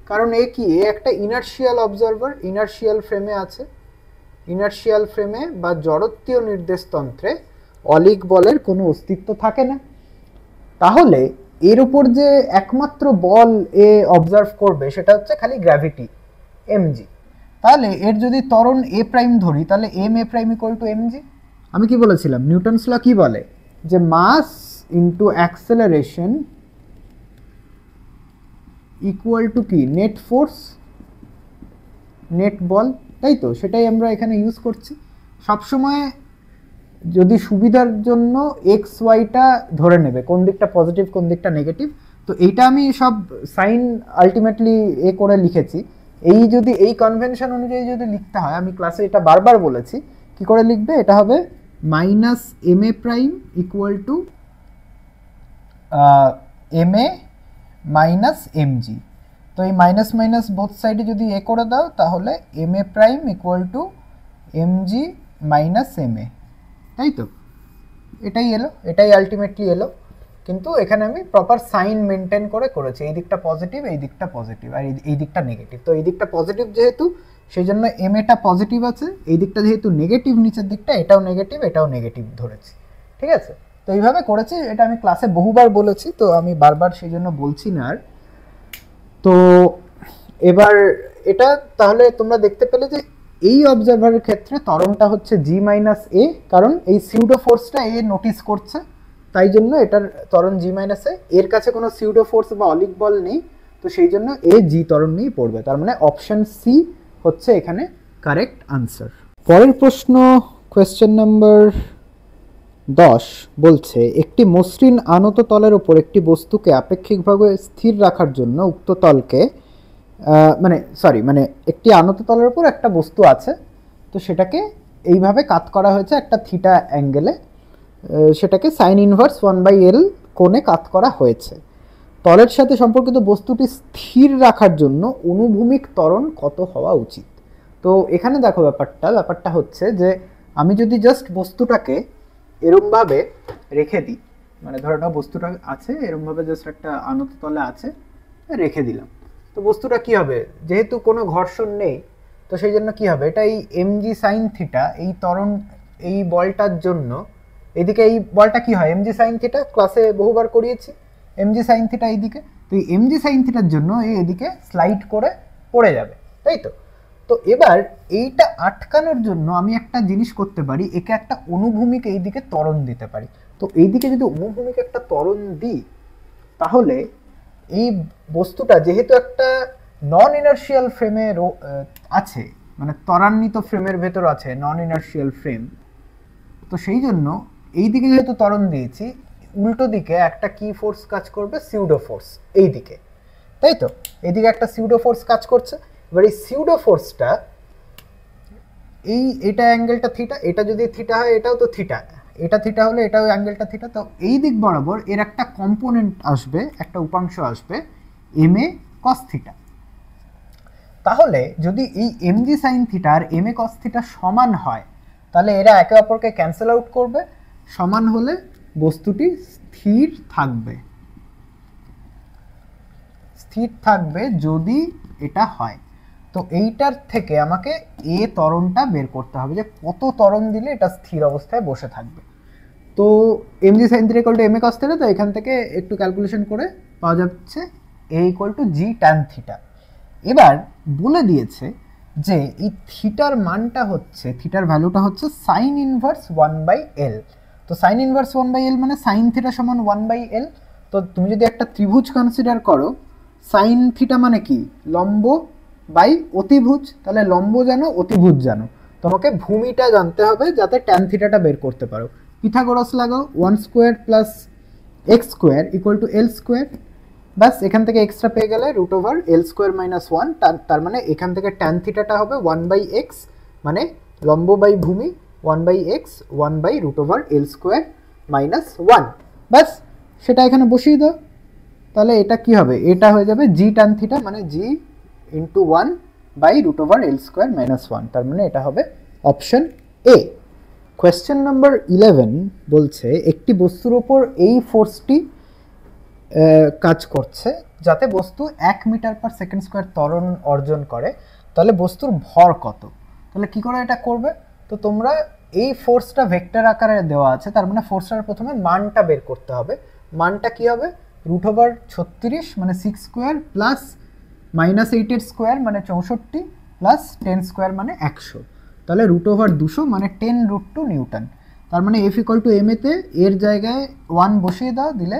কারণ এ কি, এ একটা ইনার্শিয়াল অবজারভার, ইনার্শিয়াল ফ্রেমে আছে। ইনার্শিয়াল ফ্রেমে বা জড়ত্বীয় নির্দেশতন্ত্রে অলিক বলের কোনো অস্তিত্ব থাকে না। তাহলে এর উপর যে একমাত্র বল এ অবজার্ভ করবে সেটা হচ্ছে খালি গ্র্যাভিটি এমজি। তাহলে এর যদি ত্বরণ এ প্রাইম ধরি, তাহলে M A prime equal to m g. আমি কি বলেছিলাম, নিউটনস ল কি বলে, যে mass into acceleration equal to কি, নেট ফোর্স, নেট বল, তাই তো? সেটাই আমরা এখানে ইউজ করছি সবসময়। যদি সুবিধার জন্য এক্স ওয়াইটা ধরে নেবে, কোন দিকটা পজিটিভ কোন দিকটা নেগেটিভ। তো এইটা আমি সব সাইন আলটিমেটলি এ করে লিখেছি। এই যদি এই কনভেনশন অনুযায়ী যদি লিখতে হয়, আমি ক্লাসে এটা বারবার বলেছি কি করে লিখবে, এটা হবে minus M A prime equal to M a minus m g. তো এই মাইনাস মাইনাস বোথ সাইডে যদি এ করে দাও, তাহলে M A prime equal to M G minus M A, তাই তো? এটাই এলো, এটাই আলটিমেটলি এলো। কিন্তু এখানে আমি প্রপার সাইন মেনটেন করে করেছি, এই দিকটা পজিটিভ এই দিকটা পজিটিভ আর এই দিকটা নেগেটিভ। তো এই দিকটা পজিটিভ যেহেতু, সেই জন্য এম এটা পজিটিভ আছে, এই দিকটা যেহেতু নেগেটিভ নিচের দিকটা, এটাও নেগেটিভ ধরেছি, ঠিক আছে? তো এইভাবে করেছি, এটা আমি ক্লাসে বহুবার বলেছি, তো আমি বারবার সেই জন্য বলছি না আর। তো এবার এটা তাহলে তোমরা দেখতে পেলে যে এই অবজারভারের ক্ষেত্রে ত্বরণটা হচ্ছে জি মাইনাস এ, কারণ এই সিউডো ফোর্সটা এ নোটিস করছে, তাই জন্য এটার ত্বরণ জি মাইনাস এ। এর কাছে কোনো সিউডো ফোর্স বা অলিক বল নেই, তো সেই জন্য এ জি ত্বরণ নিয়েই পড়বে। তার মানে অপশন সি হচ্ছে এখানে কারেক্ট আনসার। পরের প্রশ্ন, কোয়েশ্চেন নাম্বার 10 বলছে একটি মসৃণ আনত তলের উপর একটি বস্তুকে আপেক্ষিকভাবে স্থির রাখার জন্য উক্ত তলকে একটি আনত তলের উপর একটা বস্তু আছে, তো সেটাকে এইভাবে কাত করা হয়েছে একটা থিটা অ্যাঙ্গেলে, সেটাকে সাইন ইনভার্স 1/L কোণে কাত করা হয়েছে। তলের সাথে সম্পর্কিত বস্তুটি স্থির রাখার জন্য অনুভূমিক ত্বরণ কত হওয়া উচিত? তো এখানে দেখো ব্যাপারটা হচ্ছে যে আমি যদি জাস্ট বস্তুটাকে এরমভাবে রেখে দিই, মানে ধরো না বস্তুটা আছে এরমভাবে জাস্ট একটা আনত তলে আছে, রেখে দিলাম, তো বস্তুটা কি হবে, যেহেতু কোনো ঘর্ষণ নেই, তো সেই জন্য কি হবে, এটা এই এমজি সাইন থিটা, এই ত্বরণ এই বলটার জন্য এইদিকে এই বলটা কি হয়, এমজি সাইন থিটা, ক্লাসে বহুবার করিয়েছি, এমজি সাইন থিটা এইদিকে, তো এই এমজি সাইন থিটার জন্য এদিকে স্লাইড করে পড়ে যাবে, তাই তো? তো এবার এইটা আটকানোর জন্য আমি একটা জিনিস করতে পারি, একে একটা অনুভূমিক এইদিকে ত্বরণ দিতে পারি। তো এইদিকে যদি অনুভূমিক একটা ত্বরণ দিই, তাহলে এই বস্তুটা যেহেতু একটা নন ইনার্শিয়াল ফ্রেমে আছে, মানে ত্বরান্বিত ফ্রেমের ভেতর আছে নন ইনার্শিয়াল ফ্রেম, তো সেই জন্য এই দিকে যেহেতু ত্বরণ দিয়েছি, উল্টো দিকে একটা কি ফোর্স কাজ করবে, সিউডো ফোর্স এই দিকে, তাই তো? এইদিকে একটা সিউডো ফোর্স কাজ করছে। এবার এই সিউডো ফোর্সটা, এটা অ্যাঙ্গেলটা থিটা, এটা যদি থিটা হয় এটাও তো থিটা, এটা থিটা হলে এটাও অ্যাঙ্গেলটা থিটা, তো এই দিক বরাবর এর একটা কম্পোনেন্ট আসবে, একটা উপাংশ আসবে এম এ কস থিটা। তাহলে যদি এই এম জি সাইন থিটা আর এম এ কস থিটা সমান হয়, তাহলে এরা একে অপরকে ক্যান্সেল আউট করবে, সমান হলে বস্তুটি স্থির থাকবে, স্থির থাকবে যদি এটা হয়। তো এইটার থেকে আমাকে এ ত্বরণটা বের করতে হবে, যে কত ত্বরণ দিলে এটা স্থির অবস্থায় বসে থাকবে। তো M G sine theta equal to M A cos theta, তো এখান থেকে একটু ক্যালকুলেশন করে পাওয়া যাচ্ছে A equal to G tan theta. এবার বলে দিয়েছে যে এই থিটার মানটা হচ্ছে, থিটার ভ্যালুটা হচ্ছে সাইন ইনভার্স 1/L। তো সাইন ইনভার্স 1/L মানে সাইন থিটা সমান 1/L। তো তুমি যদি একটা ত্রিভুজ কনসিডার করো, সাইন থিটা মানে কি, লম্ব বাই অতিভুজ, তাহলে লম্ব জানো, অতিভুজ জানো, তোমাকে ভূমিটা জানতে হবে যাতে ট্যান থিটাটা বের করতে পারো। পিথাগোরাস লাগাও, 1 square plus X square equal to L square, বাস এখান থেকে এক্সট্রা পেয়ে গেলে root over L square minus 1, তার মানে এখান থেকে ট্যান থিটাটা হবে 1/x, মানে লম্ব বাই ভূমি 1/x 1/রুট over L square minus 1, বাস সেটা এখানে বসিয়ে দাও। তাহলে এটা কি হবে, এটা হয়ে যাবে জি ট্যান থিটা, মানে জি into 1/রুট over L square minus 1, তার মানে এটা হবে অপশন এ। কোয়েশ্চেন নাম্বার 11 বলছে একটি বস্তুর ওপর এই ফোর্সটি কাজ করছে যাতে বস্তু 1 মিটার পার সেকেন্ড স্কোয়ার ত্বরণ অর্জন করে, তাহলে বস্তুর ভর কত? তাহলে কি করে এটা করবে? তো তোমরা এই ফোর্সটা ভেক্টর আকারে দেওয়া আছে, তার মানে ফোর্সটার প্রথমে মানটা বের করতে হবে। মানটা কি হবে, রুট ওভার 36 মানে 6 স্কোয়ার প্লাস -8 স্কোয়ার মানে 64 প্লাস 10 স্কোয়ার মানে 100, তাহলে রুট ওভার 200 মানে 10√2 নিউটন। তার মানে এফ ইকুয়াল টু এম এতে এর জায়গায় 1 বসিয়ে দাও, দিলে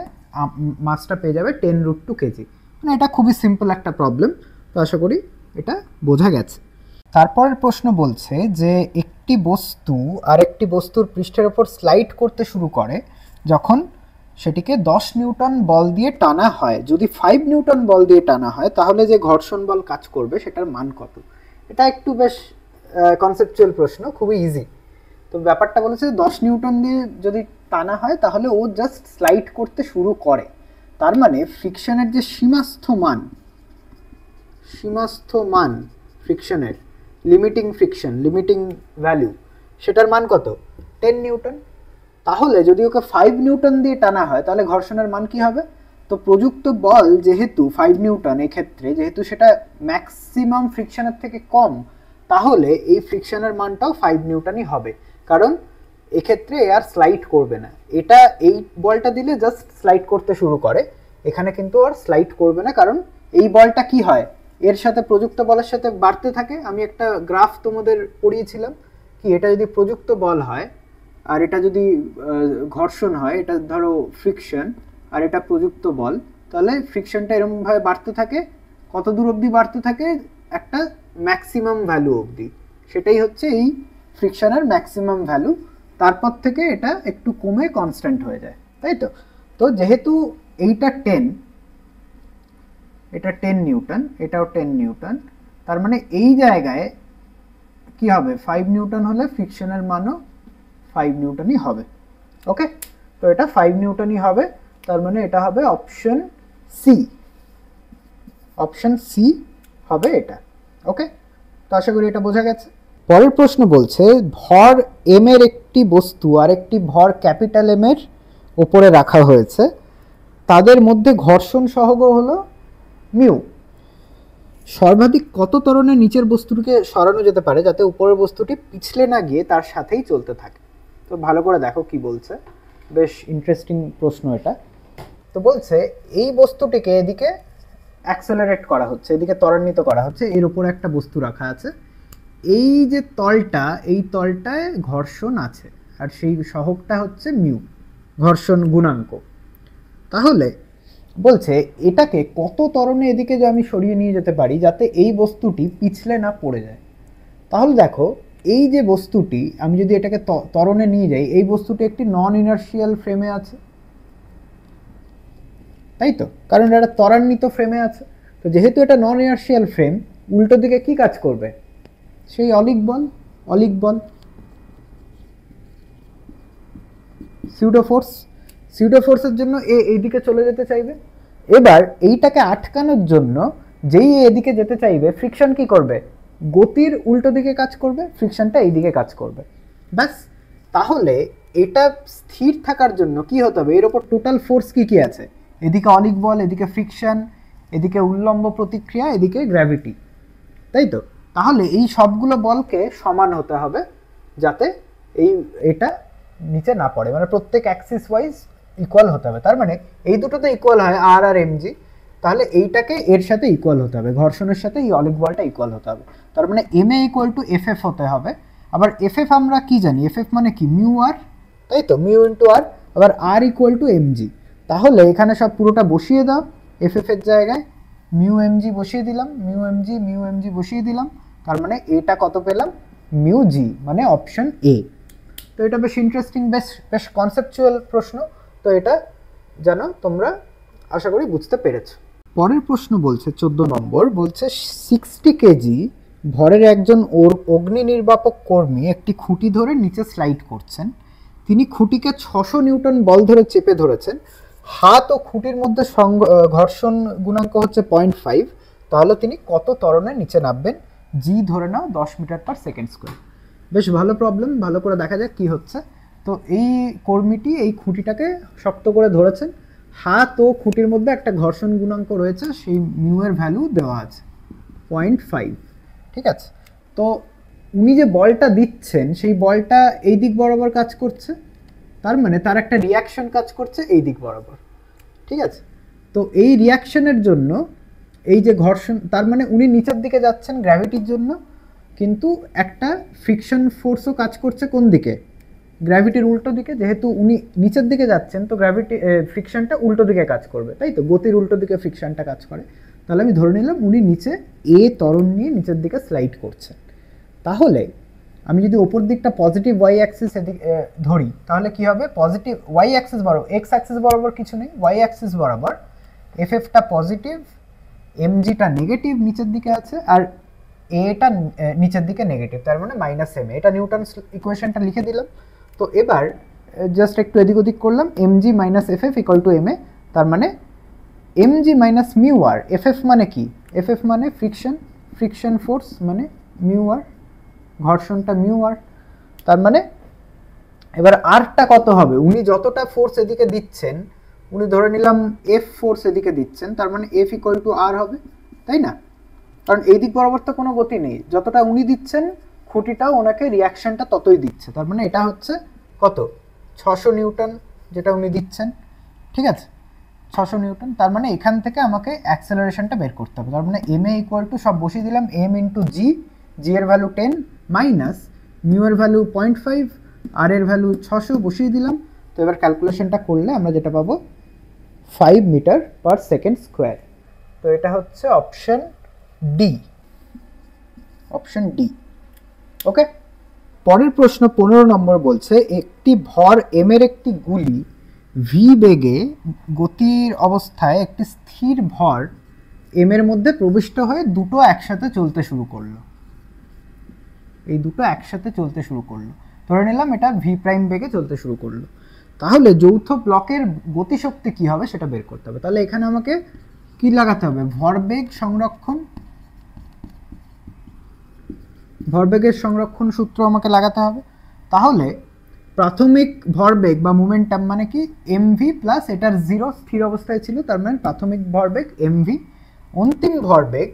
মাসটা পেয়ে যাবে 10√2 কেজি। মানে এটা খুবই সিম্পল একটা প্রবলেম, তো আশা করি এটা বোঝা গেছে। তারপরের প্রশ্ন বলছে যে একটি বস্তু আরেকটি বস্তুর পৃষ্ঠের ওপর স্লাইড করতে শুরু করে যখন সেটিকে 10 নিউটন বল দিয়ে টানা হয়, যদি 5 নিউটন বল দিয়ে টানা হয় তাহলে যে ঘর্ষণ বল কাজ করবে সেটার মান কত? এটা একটু বেশ কনসেপচুয়াল প্রশ্ন, খুবই ইজি। তো ব্যাপারটা বলেছে 10 নিউটন দিয়ে যদি টানা হয় তাহলে ও জাস্ট স্লাইড করতে শুরু করে, তার মানে ফ্রিকশনের যে সীমাস্থ মান ফ্রিকশনের, লিমিটিং ভ্যালু, সেটার মান কত? 10 নিউটন। তাহলে যদি ওকে 5 নিউটন দিয়ে টানা হয় তাহলে ঘর্ষণের মান কি হবে? তো প্রযুক্ত বল যেহেতু 5 নিউটন, এক্ষেত্রে যেহেতু সেটা ম্যাক্সিমাম ফ্রিকশনের থেকে কম, তাহলে এই ফ্রিকশনের মানটাও 5 নিউটনই হবে, কারণ এক্ষেত্রে আর স্লাইড করবে না। এটা এই বলটা দিলে জাস্ট স্লাইড করতে শুরু করে, এখানে কিন্তু আর স্লাইড করবে না, কারণ এই বলটা কি হয়, এর সাথে প্রযুক্ত বলের সাথে বাড়তে থাকে। আমি একটা গ্রাফ তোমাদের পড়িয়েছিলাম কি, এটা যদি প্রযুক্ত বল হয় আর এটা যদি ঘর্ষণ হয়, এটা ধরো ফ্রিকশন আর এটা প্রযুক্ত বল, তাহলে ফ্রিকশনটা এরকমভাবে বাড়তে থাকে, কত দূর অবধি বাড়তে থাকে, একটা ম্যাক্সিমাম ভ্যালু অবধি, সেটাই হচ্ছে এই ফ্রিকশনের ম্যাক্সিমাম ভ্যালু। তারপর থেকে এটা একটু কমে কনস্ট্যান্ট হয়ে যায়, তাই তো? তো যেহেতু এইটা 10, এটা 10 নিউটন, এটাও 10 নিউটন, তার মানে এই জায়গায় কি হবে, 5 নিউটন হলে ফ্রিকশনের মানও 5 নিউটনই হবে। ওকে, তো এটা 5 নিউটনই হবে, তার মানে এটা হবে অপশন সি। অপশন সি হবে এটা। ওকে, তো আশা করি এটা বোঝা গেছে। পরের প্রশ্ন বলছে ভর এম এর একটি বস্তু আর একটি ভর ক্যাপিটাল এম এর উপরে রাখা হয়েছে, তাদের মধ্যে ঘর্ষণ সহগ হলো মিউ। সর্বাধিক কত ত্বরণে নিচের বস্তুটিকে সরানো যেতে পারে যাতে উপরের বস্তুটি পিছলে না গিয়ে তার সাথেই চলতে থাকে? তো ভালো করে দেখো কি বলছে, বেশ ইন্টারেস্টিং প্রশ্ন এটা। তো বলছে এই বস্তুটিকে এদিকে অ্যাক্সেলারেট করা হচ্ছে, এদিকে ত্বরান্বিত করা হচ্ছে, এর উপরে একটা বস্তু রাখা আছে, এই যে তলটা, এই তলটায় ঘর্ষণ আছে আর সেই সহগটা হচ্ছে মিউ, ঘর্ষণ গুণাঙ্ক। তাহলে বলছে এটাকে কত ত্বরণে এদিকে যে আমি সরিয়ে নিয়ে যেতে পারি যাতে এই বস্তুটি পিছলে না পড়ে যায়। তাহলে দেখো এই যে বস্তুটি আমি যদি এটাকে ত্বরণে নিয়ে যাই, এই বস্তুটি একটি নন ইনার্শিয়াল ফ্রেমে আছে, তাই তো, কারণ এটা ত্বরান্বিত ফ্রেমে আছে। তো যেহেতু এটা নন ইনার্শিয়াল ফ্রেম, উল্টো দিকে কি কাজ করবে? সেই অলিক বল, অলিক বল, সিউডো ফোর্স। সিউডো ফোর্সের জন্য এইদিকে চলে যেতে চাইবে। এবার এইটাকে আটকানোর জন্য যেই এদিকে যেতে চাইবে, ফ্রিকশন কি করবে? গতির উল্টো দিকে কাজ করবে, ফ্রিকশনটা এইদিকে কাজ করবে, ব্যাস। তাহলে এটা স্থির থাকার জন্য কি হতে হবে? এর ওপর টোটাল ফোর্স কি কি আছে? এদিকে অলিক বল, এদিকে ফ্রিকশন, এদিকে উল্লম্ব প্রতিক্রিয়া, এদিকে গ্র্যাভিটি, তাই তো। তাহলে এই সবগুলো বলকে সমান হতে হবে যাতে এটা নিচে না পড়ে, মানে প্রত্যেক অ্যাক্সিস ওয়াইজ ইকুয়াল হতে হবে। তার মানে এই দুটোতে ইকুয়াল হয় আর আর এমজি, তাহলে এইটাকে এর সাথে ইকুয়াল হতে হবে, ঘর্ষণের সাথে এই অলিক বলটা ইকুয়াল হতে হবে। তার মানে m a equal to f f হতে হবে। আবার এফ এফ আমরা কি জানি? এফ এফ মানে কি? মিউ আর, তাই তো, মিউ ইন্টু আর। আবার আর ইকুয়াল টু এমজি। তাহলে এখানে সব পুরোটা বসিয়ে দাও, এফ এফ এর জায়গায় মিউ এমজি বসিয়ে দিলাম, মিউ এমজি বসিয়ে দিলাম। তার মানে এটা কত পেলাম? মিউ জি, মানে অপশন এ। তো এটা বেশ ইন্টারেস্টিং, বেশ কনসেপচুয়াল প্রশ্ন। তো এটা জানো তোমরা, আশা করি বুঝতে পেরেছো। পরের প্রশ্ন বলছে 14 নম্বর, বলছে 60 কেজি ভরের একজন অগ্নি নির্বাপক কর্মী একটি খুঁটি ধরে নিচে স্লাইড করছেন। তিনি খুঁটিকে 600 নিউটন বল ধরে চেপে ধরেছেন। হাত ও খুঁটির মধ্যে ঘর্ষণ গুণাঙ্ক হচ্ছে 0.5। তাহলে তিনি কত ত্বরণে নিচে নামবেন? জি ধরে নাও 10 মিটার পার সেকেন্ড স্কোয়ার। বেশ ভালো প্রবলেম, ভালো করে দেখা যাক কি হচ্ছে। তো এই কর্মীটি এই খুঁটিটাকে শক্ত করে ধরেছেন, হাত ও খুঁটির মধ্যে একটা ঘর্ষণ গুণাঙ্ক রয়েছে, সেই মিউ এর ভ্যালু দেওয়া আছে 0.5, ঠিক আছে। তো উনি যে বলটা দিচ্ছেন সেই বলটা এই দিক বরাবর কাজ করছে, তার মানে তার একটা রিয়াকশন কাজ করছে এই দিক বরাবর, ঠিক আছে। তো এই রিয়াকশনের জন্য এই যে ঘর্ষণ, তার মানে উনি নিচের দিকে যাচ্ছেন গ্র্যাভিটির জন্য, কিন্তু একটা ফ্রিকশন ফোর্সও কাজ করছে কোন দিকে? গ্র্যাভিটির উল্টো দিকে। যেহেতু উনি নিচের দিকে যাচ্ছেন, তো ফ্রিকশনটা উল্টো দিকে কাজ করবে, তাই তো, গতির উল্টো দিকে ফ্রিকশনটা কাজ করে। তাহলে আমি ধরে নিলাম উনি নিচে এ ত্বরণ নিয়ে নিচের দিকে স্লাইড করছেন। তাহলে আমি যদি ওপর দিকটা পজিটিভ ওয়াই অ্যাক্সিস ধরি, তাহলে কি হবে? পজিটিভ ওয়াই অ্যাক্সিস বরাবর, এক্স অ্যাক্সিস বরাবর কিছু নেই, ওয়াই অ্যাক্সিস বরাবর এফ এফটা পজিটিভ, এমজিটা নেগেটিভ নিচের দিকে আছে, আর এটা নিচের দিকে নেগেটিভ, তার মানে মাইনাস এম। এটা নিউটনস ইকুয়েশনটা লিখে দিলাম। তো এবার জাস্ট একটু এদিক ওদিক করলাম, MG minus F F equal to M A. তার মানে MG minus mu R. F F মানে কি? এফ এফ মানে ফ্রিকশন ফোর্স, মানে মিউ আর, ঘর্ষণটা মিউ আর। তার মানে এবার আরটা কত হবে? উনি যতটা ফোর্স এদিকে দিচ্ছেন, উনি ধরে নিলাম এফ ফোর্স এদিকে দিচ্ছেন, তার মানে এফ ইকুয়াল টু আর হবে, তাই না? কারণ এই দিক বরাবর তো কোনো গতি নেই, যতটা উনি দিচ্ছেন খুঁটিটাও ওনাকে রিয়াকশনটা ততই দিচ্ছে। তার মানে এটা হচ্ছে কত? 600 নিউটন যেটা উনি দিচ্ছেন, ঠিক আছে, 600 নিউটন। তার মানে এখান থেকে আমাকে অ্যাক্সেলারেশনটা বের করতে হবে। তার মানে এম এ ইকুয়াল টু, সব বসিয়ে দিলাম, এম ইন্টু জি, জি এর ভ্যালু 10 মাইনাস মিউ এর ভ্যালু 0.5, আর এর ভ্যালু 600 বসিয়ে দিলাম। তো এবার ক্যালকুলেশনটা করলে আমরা যেটা পাবো 5 মিটার পার সেকেন্ড স্কোয়ার। তো এটা হচ্ছে অপশন ডি, অপশন ডি। ওকে। পরের প্রশ্ন 15 নম্বর বলছে একটি ভর এম এর একটি গুলি ভি বেগে গতির অবস্থায় একটি স্থির ভর এম এর মধ্যে প্রবিষ্ট হয়ে দুটো একসাথে চলতে শুরু করলো। এই দুটো একসাথে চলতে শুরু করলো, ধরে নিলাম এটা ভি প্রাইম বেগে চলতে শুরু করলো। তাহলে যৌথ ব্লকের গতিশক্তি কি হবে সেটা বের করতে হবে। তাহলে এখানে আমাকে কি লাগাতে হবে? ভরবেগ সংরক্ষণ, ভরবেগের সংরক্ষণ সূত্র আমাকে লাগাতে হবে। তাহলে প্রাথমিক ভরবেগ বা মোমেন্টাম মানে কি? এমভি প্লাস এটার জিরো, স্থির অবস্থায় ছিল, তার মানে প্রাথমিক ভরবেগ এমভি। অন্তিম ভরবেগ,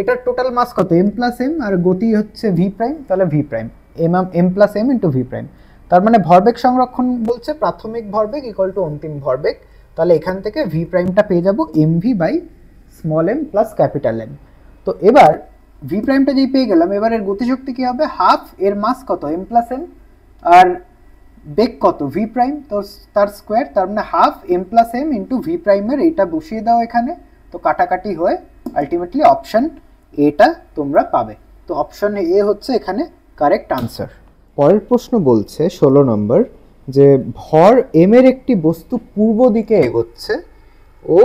এটার টোটাল মাস কত? এম প্লাস এম, আর গতি হচ্ছে ভি প্রাইম, তাহলে v prime m plus M into v prime. তার মানে ভরবেগ সংরক্ষণ বলছে প্রাথমিক ভরবেগ ইকুয়াল টু অন্তিম ভরবেগ। তাহলে এখান থেকে ভি প্রাইমটা পেয়ে যাবো m v by small m plus capital M. তো এবার ভি প্রাইমটা যেই পেয়ে গেলাম, এবার এর গতিশক্তি কি হবে? হাফ এর মাস কত? এম প্লাস এম, আর বেগ কত ভি প্রাইম, তো তার স্কোয়ার, তার মানে half m plus M into v প্রাইমের এইটা বসিয়ে দাও এখানে, তো কাটাকাটি হয়ে আলটিমেটলি অপশন এটা তোমরা পাবে। তো অপশন এ হচ্ছে এখানে কারেক্ট আনসার। পরের প্রশ্ন বলছে 16 নম্বর, যে ভর এম এর একটি বস্তু পূর্ব দিকে এগোচ্ছে ও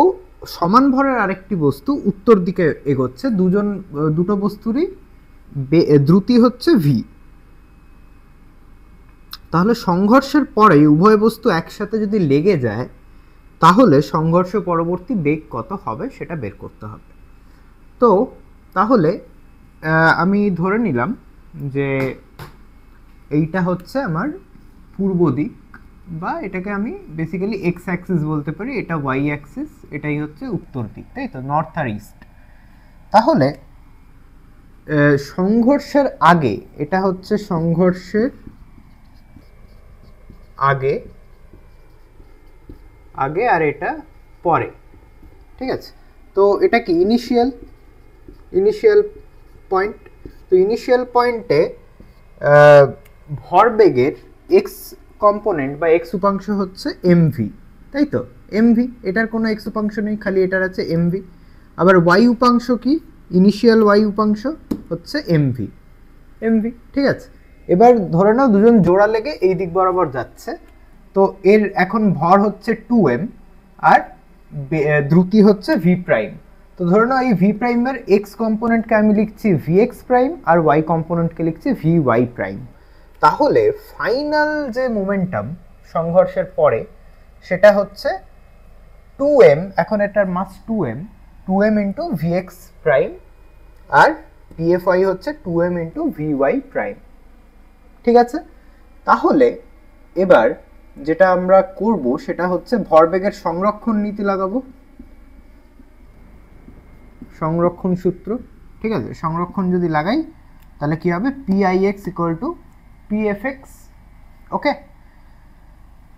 সমান ভরের আরেকটি বস্তু উত্তর দিকে এগোচ্ছে, দুটো বস্তুরই দ্রুতি হচ্ছে ভি। তাহলে সংঘর্ষের পরে উভয় বস্তু একসাথে যদি লেগে যায় তাহলে সংঘর্ষ পরবর্তী বেগ কত হবে সেটা বের করতে হবে। তো তাহলে আমি ধরে নিলাম যে এইটা হচ্ছে আমার পূর্ব দিক, বা এটাকে আমি বেসিক্যালি এক্স অ্যাক্সিস বলতে পারি, এটা ওয়াই অ্যাক্সিস, এটাই হচ্ছে উত্তর দিক, তাই তো, নর্থ আর ইস্ট। তাহলে সংঘর্ষের আগে, এটা হচ্ছে সংঘর্ষের আগে আগে আর এটা পরে, ঠিক আছে। তো এটা কি ইনিশিয়াল পয়েন্ট। তো ইনিশিয়াল পয়েন্টে ভরবেগের এক্স কম্পোনেন্ট বা এক্স উপাংশ হচ্ছে এমভি, তাই তো, এমভি, এটার কোনো এক্স উপাংশ নেই, খালি এটার আছে এমভি। আবার ওয়াই উপাংশ কি, ইনিশিয়াল ওয়াই উপাংশ হচ্ছে এমভি, ঠিক আছে। এবার ধরে নাও দুজন জোড়া লেগে এই দিক বরাবর যাচ্ছে, তো এর এখন ভর হচ্ছে 2m আর দ্রুতি হচ্ছে ভি প্রাইম। তো ধরে নাও এই ভি প্রাইমের এক্স কম্পোনেন্টকে আমি লিখছি ভি এক্স প্রাইম আর ওয়াই কম্পোনেন্টকে লিখছি ভি ওয়াই প্রাইম। তাহলে ফাইনাল যে মোমেন্টাম সংঘর্ষের পরে সেটা হচ্ছে 2m, এখন এটার mass 2m into V X prime আর পিএফআই হচ্ছে 2m into V Y prime, ঠিক আছে। তাহলে এবার যেটা আমরা করব সেটা হচ্ছে ভরবেগের সংরক্ষণ নীতি লাগাবো, সংরক্ষণ সূত্র, ঠিক আছে। সংরক্ষণ যদি লাগাই তাহলে কি হবে, PIX equal to PFX, okay,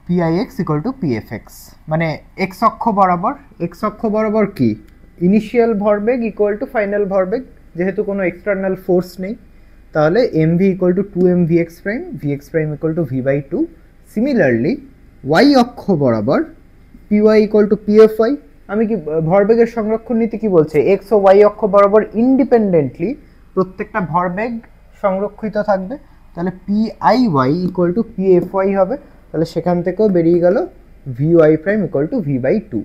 PIX equal to PFX, মানে এক্স অক্ষ বরাবর কি ইনিশিয়াল ভরবেগ ইকুয়াল টু ফাইনাল ভরবেগ, যেহেতু কোনো এক্সটার্নাল ফোর্স নেই, তাহলে mv equal to 2m vx prime, vx prime equal two v/2। Similarly y অক্ষ বরাবর py ইকুয়াল টু pfy। আমি কি ভরবেগের সংরক্ষণ নীতি কি বলছে, x ও y অক্ষ বরাবর ইন্ডিপেন্ডেন্টলি প্রত্যেকটা ভরবেগ সংরক্ষিত থাকবে, তাহলে piy ইকুয়াল টু pfy হবে। তাহলে সেখান থেকেও বেরিয়ে গেল vy prime equal two v/2।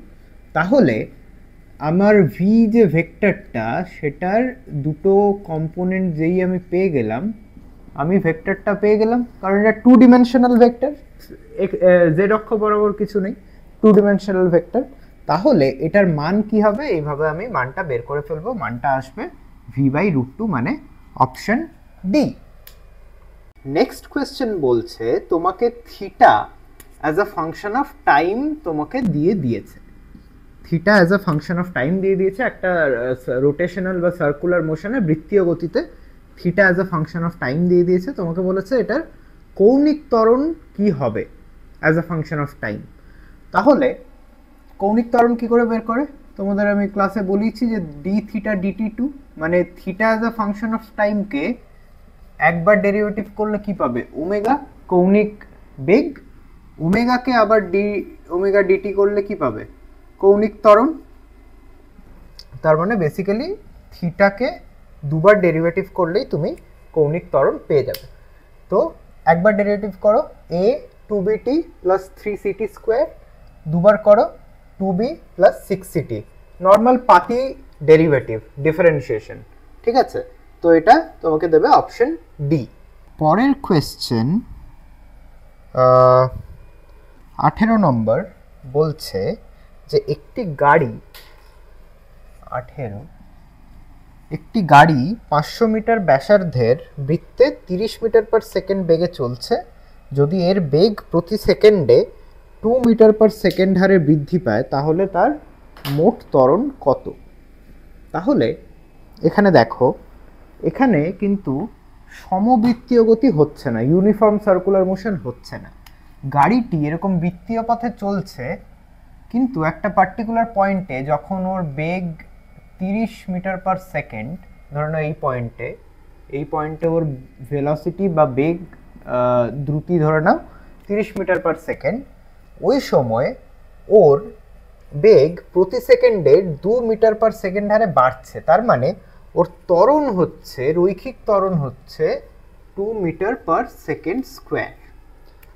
তাহলে আমার ভি যে ভেক্টরটা সেটার দুটো কম্পোনেন্ট যেই আমি পেয়ে গেলাম, ভেক্টরটা পেয়ে গেলাম, কারণ এটা 2 ডিমেনশনাল ভেক্টর, জেড অক্ষ বরাবর কিছু নেই, 2 ডিমেনশনাল ভেক্টর। তাহলে এটার মান কি হবে, এইভাবে আমি মানটা বের করে ফেলবো, মানটা আসবে v/√2, মানে অপশন ডি। নেক্সট কোয়েশ্চেন বলছে তোমাকে theta as a function of time তোমাকে দিয়েছে, theta as a function of time দিয়ে দিয়েছে, একটা রোটেশনাল বা সার্কুলার মোশনে বৃত্তীয় গতিতে theta as a function of time দিয়ে দিয়েছে। তোমাকে বলেছে এটার কৌণিক ত্বরণ কি হবে as a function of time. তাহলে কৌণিক ত্বরণ কি করে বের করে, তোমাদের আমি ক্লাসে বলেছি যে ডি থিটা dt2, মানে থিটা অ্যাজ আ ফাংশন অফ টাইমকে একবার ডেরিভেটিভ করলে কি পাবে, ওমেগা, কৌণিক বেগ, ওমেগাকে আবার ওমেগা ডিটি করলে কি পাবে, কৌণিক ত্বরণ। তার মানে বেসিক্যালি থিটাকে দুবার ডেরিভেটিভ করলেই তুমি কৌণিক ত্বরণ পেয়ে যাবে। তো একবার ডেরিভেটিভ করো a 2bt plus 3ct square, দুবার করো 2b প্লাস 6ct, নর্মাল পাতি ডেরিভেটিভ ডিফারেন্সিয়েশন, ঠিক আছে। তো এটা তোমাকে দেবে অপশন ডি। পরের কোয়েশ্চেন 18 নম্বর বলছে যে একটি গাড়ি 500 মিটার ব্যাসার্ধের বৃত্তে 30 মিটার পার সেকেন্ড বেগে চলছে, যদি এর বেগ প্রতি সেকেন্ডে 2 মিটার পার সেকেন্ড হারে বৃদ্ধি পায় তাহলে তার মোট ত্বরণ কত। তাহলে এখানে দেখো, এখানে কিন্তু সমবৃত্তীয় গতি হচ্ছে না, ইউনিফর্ম সার্কুলার মোশন হচ্ছে না, গাড়িটি এরকম বৃত্তীয় পথে চলছে, কিন্তু একটা পার্টিকুলার পয়েন্টে যখন ওর বেগ 30 মিটার পার সেকেন্ড, ধরুন এই পয়েন্টে ওর ভেলোসিটি বা বেগ দ্রুতি ধরে নাও 30 মিটার পার সেকেন্ড, ওই সময় ওর বেগ প্রতি সেকেন্ডে 2 মিটার পার সেকেন্ড হারে বাড়ছে। তার মানে ওর ত্বরণ হচ্ছে, রৈখিক ত্বরণ হচ্ছে 2 মিটার পার সেকেন্ড স্কোয়ার।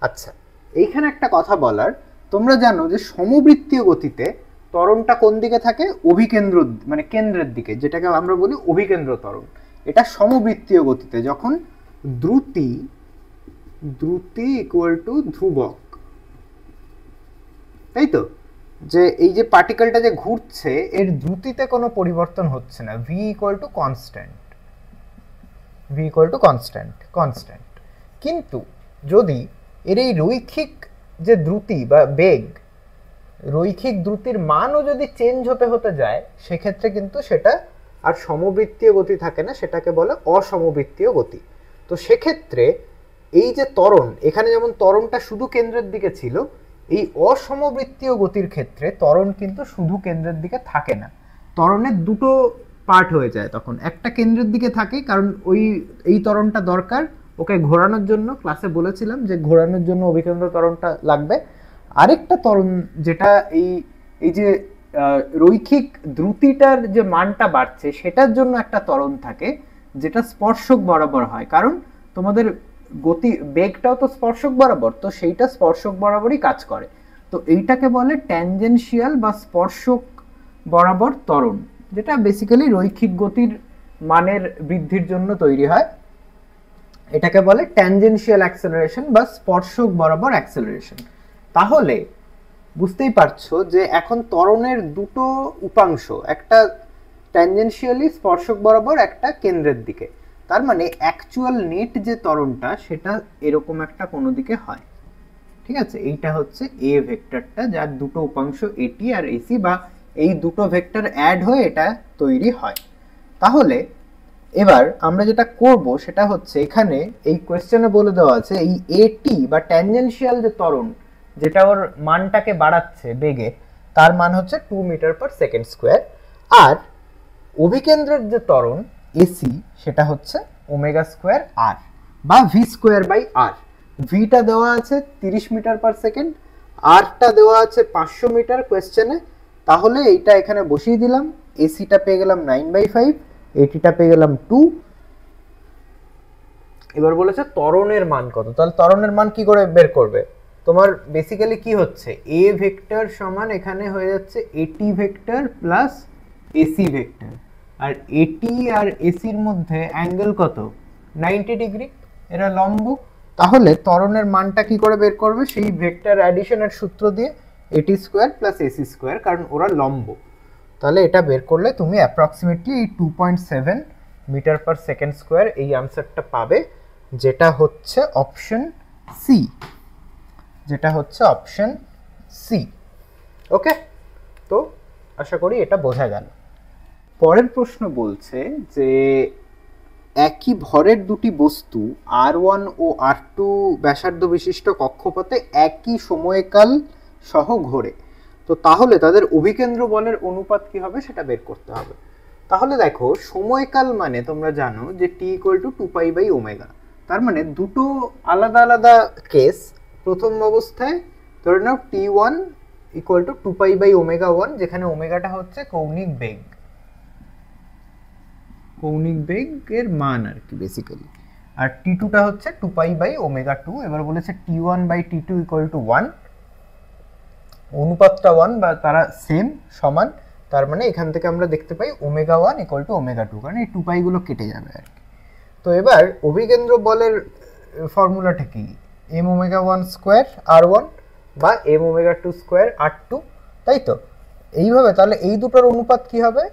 আচ্ছা, এইখানে একটা কথা বলার, তোমরা জানো যে সমবৃত্তীয় গতিতে ত্বরণটা কোন দিকে থাকে? অভিকেন্দ্র, মানে কেন্দ্রের দিকে, যেটাকে আমরা বলি অভিকেন্দ্র ত্বরণ। এটা সমবৃত্তীয় গতিতে যখন দ্রুতি ইকুয়াল টু ধ্রুবক, তাই তো, যে এই যে পার্টিকেলটা যে ঘুরছে এর দ্রুতিতে কোনো পরিবর্তন হচ্ছে না, v ইকুয়াল টু কনস্ট্যান্ট। কিন্তু যদি এর এই রৈখিক যে দ্রুতি বা বেগ, রৈখিক দ্রুতির মানও যদি চেঞ্জ হতে যায়, সেক্ষেত্রে কিন্তু সেটা আর সমবৃত্তীয় গতি থাকে না, সেটাকে বলে অসমবৃত্তীয় গতি। তো সেক্ষেত্রে এই যে ত্বরণ, এখানে যেমন ত্বরণটা শুধু কেন্দ্রের দিকে ছিল, এই অসমবৃত্তীয় গতির ক্ষেত্রে ত্বরণ কিন্তু শুধু কেন্দ্রের দিকে থাকে না, ত্বরণের দুটো পার্ট হয়ে যায়। তখন একটা কেন্দ্রের দিকে থাকে, কারণ এই ত্বরণটা দরকার ওকে ঘোরানোর জন্য, ক্লাসে বলেছিলাম যে ঘোরানোর জন্য অভিকেন্দ্র ত্বরণটা লাগবে। আরেকটা ত্বরণ যেটা এই যে রৈখিক দ্রুতিটার যে মানটা বাড়ছে সেটার জন্য একটা ত্বরণ থাকে, যেটা স্পর্শক বরাবর হয়, কারণ তোমাদের গতি বেগটাও তো স্পর্শক বরাবর, তো সেইটা স্পর্শক বরাবরই কাজ করে। তো এইটাকে বলে ট্যানজেনশিয়াল বা স্পর্শক বরাবর ত্বরণ, যেটা বেসিক্যালি রৈখিক গতির মানের বৃদ্ধির জন্য তৈরি হয়। এটাকে বলে ট্যানজেনশিয়াল অ্যাক্সেলারেশন বা স্পর্শক বরাবর অ্যাক্সেলারেশন। তাহলে বুঝতেই পারছো যে এখন ত্বরণের দুটো উপাংশ, একটা ট্যানজেনশিয়ালি স্পর্শক বরাবর, একটা কেন্দ্রের দিকে। তার মানে অ্যাকচুয়াল নেট যে ত্বরণটা সেটা এরকম একটা কোনো দিকে হয়, ঠিক আছে। এইটা হচ্ছে এ ভেক্টরটা, যার দুটো উপাংশ এটি আর এসি, বা এই দুটো ভেক্টর অ্যাড হয়ে এটা তৈরি হয়। তাহলে এবার আমরা যেটা করব সেটা হচ্ছে, এখানে এই কোয়েশ্চেনে বলে দেওয়া আছে এই এটি বা ট্যানজেনশিয়াল যে ত্বরণ, যেটা ওর মানটাকে বাড়াচ্ছে বেগে, তার মান হচ্ছে 2 মিটার পার সেকেন্ড স্কোয়ার। আর অভিকেন্দ্রের যে ত্বরণ এসি, সেটা হচ্ছে ওমেগা স্কোয়ার আর বা ভি স্কোয়ার বাই আর। ভিটা দেওয়া আছে 30 মিটার পার সেকেন্ড, আরটা দেওয়া আছে 500 মিটার কোয়েশ্চেনে। তাহলে এইটা এখানে বসিয়ে দিলাম, এসিটা পেয়ে গেলাম 9/5, এটিটা পেয়ে গেলাম 2। এবার বলেছে ত্বরণের মান কত, তাহলে ত্বরণের মান কি করে বের করবে? তোমার বেসিক্যালি কি হচ্ছে, এ ভেক্টর সমান এখানে হয়ে যাচ্ছে এটি ভেক্টর প্লাস এসি ভেক্টর, আর এটি আর এসির মধ্যে অ্যাঙ্গেল কত? 90 ডিগ্রি, এরা লম্ব। তাহলে ত্বরণের মানটা কি করে বের করবে? সেই ভেক্টর অ্যাডিশনের সূত্র দিয়ে, এটি স্কোয়ার প্লাস এসি স্কোয়ার, কারণ ওরা লম্ব। তাহলে এটা বের করলে তুমি অ্যাপ্রক্সিমেটলি এই 2.7 মিটার পার সেকেন্ড স্কোয়ার এই আনসারটা পাবে, যেটা হচ্ছে অপশন সি, ওকে। তো আশা করি এটা বোঝা গেল। পরের প্রশ্ন বলছে যে একই ভরের দুটি বস্তু R1 ও R2 ব্যাসার্ধ বিশিষ্ট কক্ষপথে একই সময়কাল সহ ঘোরে, তো তাহলে তাদের অভিকেন্দ্র বলের অনুপাত কি হবে সেটা বের করতে হবে। তাহলে দেখো, সময়কাল মানে তোমরা জানো যে t ইকুয়াল টু 2π/ω। তার মানে দুটো আলাদা আলাদা কেস। প্রথম অবস্থায় ধরে নাও t1 ইকুয়াল টু 2π/ω1, যেখানে ওমেগাটা হচ্ছে কৌণিক বেগের মান আর কি বেসিক্যালি, আর t2টা হচ্ছে 2π/ω2। এবার বলেছে t1/t2 ইকুয়াল টু 1, অনুপাতটা 1 বা তারা সেম সমান। তার মানে এখান থেকে আমরা দেখতে পাই ω1 ইকুয়াল টু ω2, কারণ এই 2π গুলো কেটে যাবে আর কি। তো এবার অভিকেন্দ্র বলের ফর্মুলাটা কি? m⍵1 স্কোয়ার r1 বা m⍵2 স্কোয়ার r2, তাই তো। এইভাবে তাহলে এই দুটোর অনুপাত কি হবে?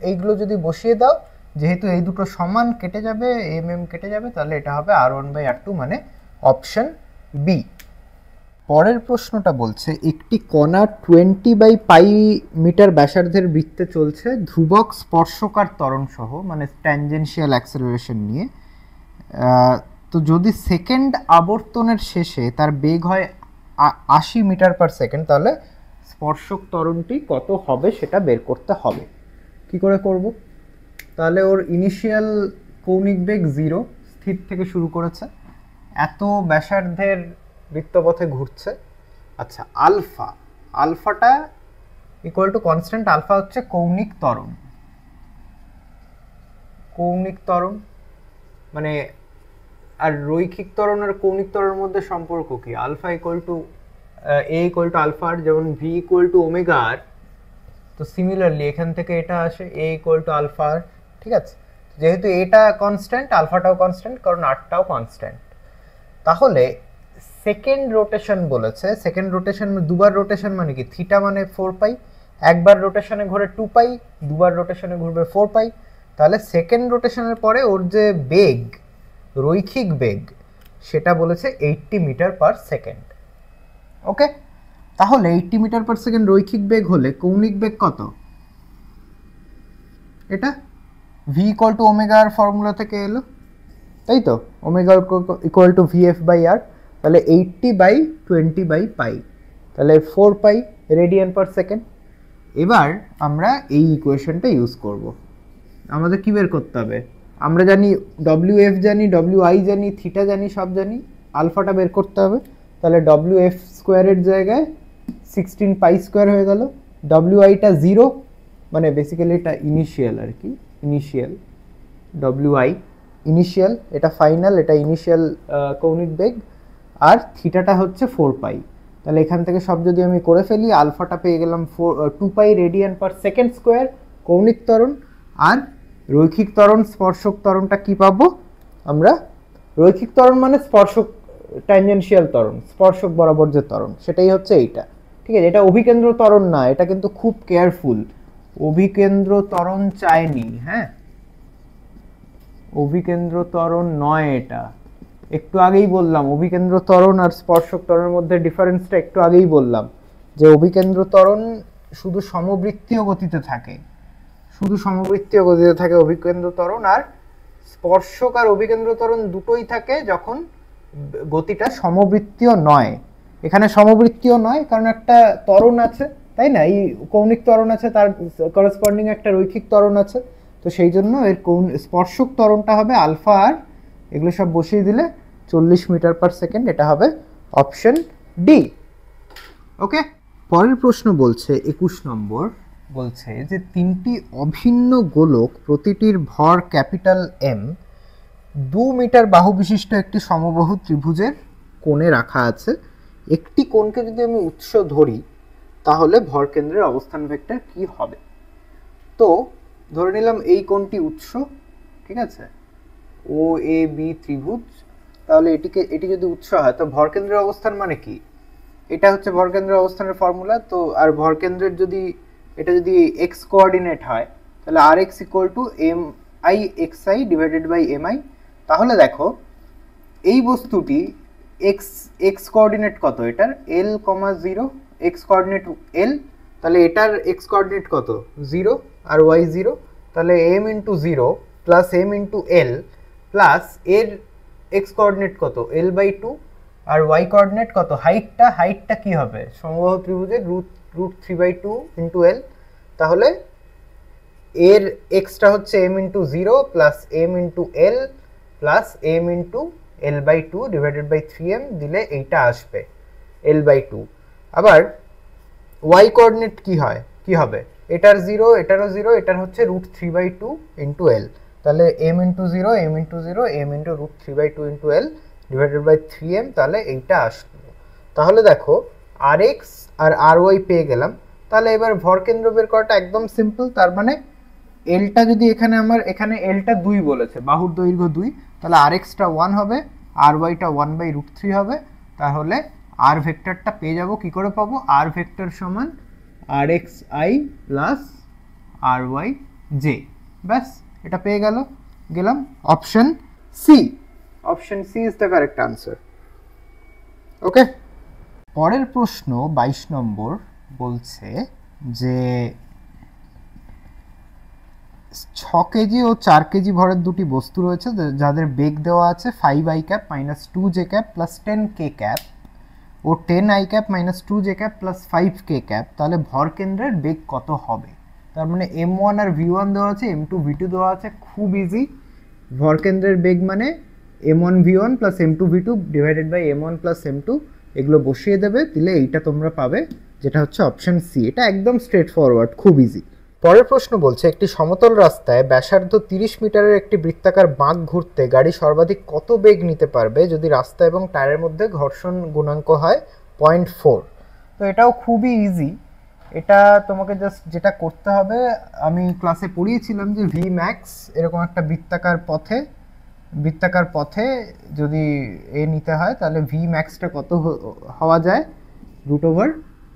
এইগুলো যদি বসিয়ে দাও, যেহেতু এই দুটো সমান, কেটে যাবে, কেটে যাবে, তাহলে এটা হবে r1/r2, মানে অপশন বি। পরের প্রশ্নটা বলছে একটি কণা 20/π মিটার ব্যাসার্ধের বৃত্তে চলছে ধ্রুবক স্পর্শকার ত্বরণ সহ, মানে ট্যানজেনশিয়াল অ্যাক্সেলারেশন নিয়ে। তো যদি সেকেন্ড আবর্তনের শেষে তার বেগ হয় 80 মিটার পার সেকেন্ড, তাহলে স্পর্শক ত্বরণটি কত হবে সেটা বের করতে হবে। কি করে করব? তাহলে ওর ইনিশিয়াল কৌণিক বেগ 0 স্থির থেকে শুরু করেছে, এত ব্যাসার্ধের বৃত্তপথে ঘুরছে। আচ্ছা, আলফাটা ইকুয়াল টু কনস্ট্যান্ট, আলফা হচ্ছে কৌণিক ত্বরণ মানে, আর রৈখিক ত্বরণ আর কৌণিক ত্বরণের মধ্যে সম্পর্ক কি? Alpha equal to A equal to alpha R, যেমন V equal to omega R, তো সিমিলারলি এখান থেকে এটা আসে A equal to alpha R. ঠিক আছে, যেহেতু এটা কনস্ট্যান্ট, আলফাটাও কনস্ট্যান্ট, কারণ আরটাও কনস্ট্যান্ট। তাহলে সেকেন্ড রোটেশন বলেছে, সেকেন্ড রোটেশন দুবার রোটেশন মানে কি? থিটা মানে 4 পাই, একবার রোটেশনে ঘুরে 2 পাই, দুবার রোটেশনে ঘুরবে 4 পাই। তাহলে সেকেন্ড রোটেশনের পরে ওর যে বেগ, রৈখিক বেগ, সেটা বলেছে 80 মিটার পার সেকেন্ড। ওকে, তাহলে 80 মিটার পার সেকেন্ড রৈখিক বেগ হলে কৌণিক বেগ কত? এটা V equal to omega R formula থেকে এলো, তাই তো? Omega equal to VF by R, তাহলে 80/20/পাই, তাহলে 4 পাই রেডিয়ান পার সেকেন্ড। এবার আমরা এই ইকুয়েশনটা ইউজ করব। আমাদের কি বের করতে হবে? আমরা জানি ডব্লিউ এফ জানি, ডব্লিউ আই জানি, থিটা জানি, সব জানি। আলফাটা বের করতে হবে, তাহলে ডব্লিউ এফ স্কোয়ারের জায়গায় 16 পাই স্কোয়ার হয়ে গেল। ডব্লিউ আইটা 0, মানে বেসিক্যালি এটা ইনিশিয়াল আর কি, ইনিশিয়াল ডব্লিউ আই ইনিশিয়াল, এটা ফাইনাল, এটা ইনিশিয়াল কৌণিক বেগ। আর থিটাটা হচ্ছে 4 পাই। তাহলে এখান থেকে সব যদি আমি করে ফেলি, আলফাটা পেয়ে গেলাম 2 পাই রেডিয়ান পার সেকেন্ড স্কোয়ার কৌণিক ত্বরণ। আর রৈখিক ত্বরণ, স্পর্শক ত্বরণটা কি পাবো আমরা? রৈখিক ত্বরণ মানে স্পর্শক, ট্যানজেনশিয়াল ত্বরণ, স্পর্শক বরাবর যে ত্বরণ, সেটাই হচ্ছে এইটা। ঠিক আছে, এটা অভিকেন্দ্র ত্বরণ না, এটা কিন্তু খুব কেয়ারফুল, অভিকেন্দ্র ত্বরণ চায়নি। হ্যাঁ, অভিকেন্দ্র ত্বরণ নয় এটা, একটু আগেই বললাম অভিকেন্দ্র ত্বরণ আর স্পর্শক ত্বরণের মধ্যে ডিফারেন্সটা একটু আগেই বললাম, যে অভিকেন্দ্র ত্বরণ শুধু সমবৃত্তীয় গতিতে থাকে, অভিকেন্দ্র ত্বরণ। আর স্পর্শক আর অভিকেন্দ্র ত্বরণ দুটোই থাকে যখন গতিটা সমবৃত্তীয় নয়। এখানে সমবৃত্তীয় নয় কারণ একটা ত্বরণ আছে, তাই না? এই কৌণিক ত্বরণ আছে, তার করেসপন্ডিং একটা রৈখিক ত্বরণ আছে, তো সেই জন্য এর স্পর্শক ত্বরণটা হবে আলফা আর, এগুলো সব বসিয়ে দিলে 40 মিটার পার সেকেন্ড, এটা হবে অপশন ডি। ওকে, পরের প্রশ্ন বলছে 21 নম্বর, বলছে যে 3টি অভিন্ন গোলক, প্রতিটির ভর ক্যাপিটাল এম, 2 মিটার বাহু বিশিষ্ট একটি সমবাহু ত্রিভুজের কোণে রাখা আছে। একটি কোণকে যদি আমি উৎস ধরি, তাহলে ভর কেন্দ্রের অবস্থান ভেক্টর কি হবে? তো ধরে নিলাম এই কোণটি উৎস, ঠিক আছে, ও এ বি ত্রিভুজ। তাহলে এটি যদি উৎস হয়, তো ভর কেন্দ্রের অবস্থান মানে কি? এটা হচ্ছে ভর কেন্দ্রের অবস্থানের ফর্মুলা। তো আর ভর কেন্দ্রের যদি এটা যদি এক্স কোঅর্ডিনেট হয়, তাহলে R X equal to M I X I divided by M I. তাহলে দেখো এই বস্তুটি এক্স কোঅর্ডিনেট কত? এটার এল কমা 0, এক্স কোঅর্ডিনেট এল, তাহলে এটার এক্স কোঅর্ডিনেট কত? 0 আর ওয়াই 0, তাহলে M into 0 plus M into এল প্লাস এর এক্স কোঅর্ডিনেট কত? এল বাই 2, আর ওয়াই কোঅর্ডিনেট কত? হাইটটা কি হবে? সমবাহু ত্রিভুজের রুট 3/2 ইন্টু এল। তাহলে এর এক্সটা হচ্ছে m into 0 plus M into L plus M into l by 2 divided by 3m, দিলে এইটা আসবে এল বাই 2। আবার ওয়াই কোঅর্ডিনেট কি হবে? এটার 0, এটারও 0, এটার হচ্ছে রুট 3/2 ইন্টু এল। তাহলে M into 0, m into 0, m into root 3/2 into l divided by 3m, তাহলে এইটা আসলো। তাহলে দেখো আর এক্স আর আর ওয়াই পেয়ে গেলাম। তাহলে এবার ভর কেন্দ্র বের করাটা একদম সিম্পল। তার মানে এলটা যদি এখানে এলটা 2 বলেছে, বাহুর দৈর্ঘ্য 2, তাহলে আর এক্সটা 1 হবে, আর ওয়াইটা 1/√3 হবে। তাহলে আর ভেক্টরটা পেয়ে যাব। কি করে পাবো? আর ভেক্টর সমান R X I plus R Y J, ব্যাস এটা পেয়ে গেলাম option C. Option C is the correct answer. Okay, পরের প্রশ্ন 22 নম্বর বলছে যে 6 কেজি ও 4 কেজি ভরের দুটি বস্তু রয়েছে যাদের বেগ দেওয়া আছে 5i cap minus 2j cap plus 10k cap ও 10i cap minus 2j cap plus 5k cap. তাহলে ভর কেন্দ্রের বেগ কত হবে? তার মানে m1 আর v1 দেওয়া আছে, m2 v2 দেওয়া আছে, খুব ইজি। ভর কেন্দ্রের বেগ মানে m1 v1 plus m2 v2 divided by m1 plus m2 এগুলো বসিয়ে দেবে, দিলে এইটা তোমরা পাবে, যেটা হচ্ছে অপশন সি। এটা একদম স্ট্রেট ফরওয়ার্ড, খুব ইজি। পরের প্রশ্ন বলছে একটি সমতল রাস্তায় ব্যাসার্ধ 30 মিটারের একটি বৃত্তাকার বাঁক ঘুরতে গাড়ি সর্বাধিক কত বেগ নিতে পারবে যদি রাস্তা এবং টায়ারের মধ্যে ঘর্ষণ গুণাঙ্ক হয় 0.4। তো এটাও খুবই ইজি। এটা তোমাকে জাস্ট যেটা করতে হবে, আমি ক্লাসে পড়িয়েছিলাম যে ভি ম্যাক্স এরকম একটা বৃত্তাকার পথে যদি এ নিতে হয় তাহলে ভি ম্যাক্সটা কত হওয়া যায়, √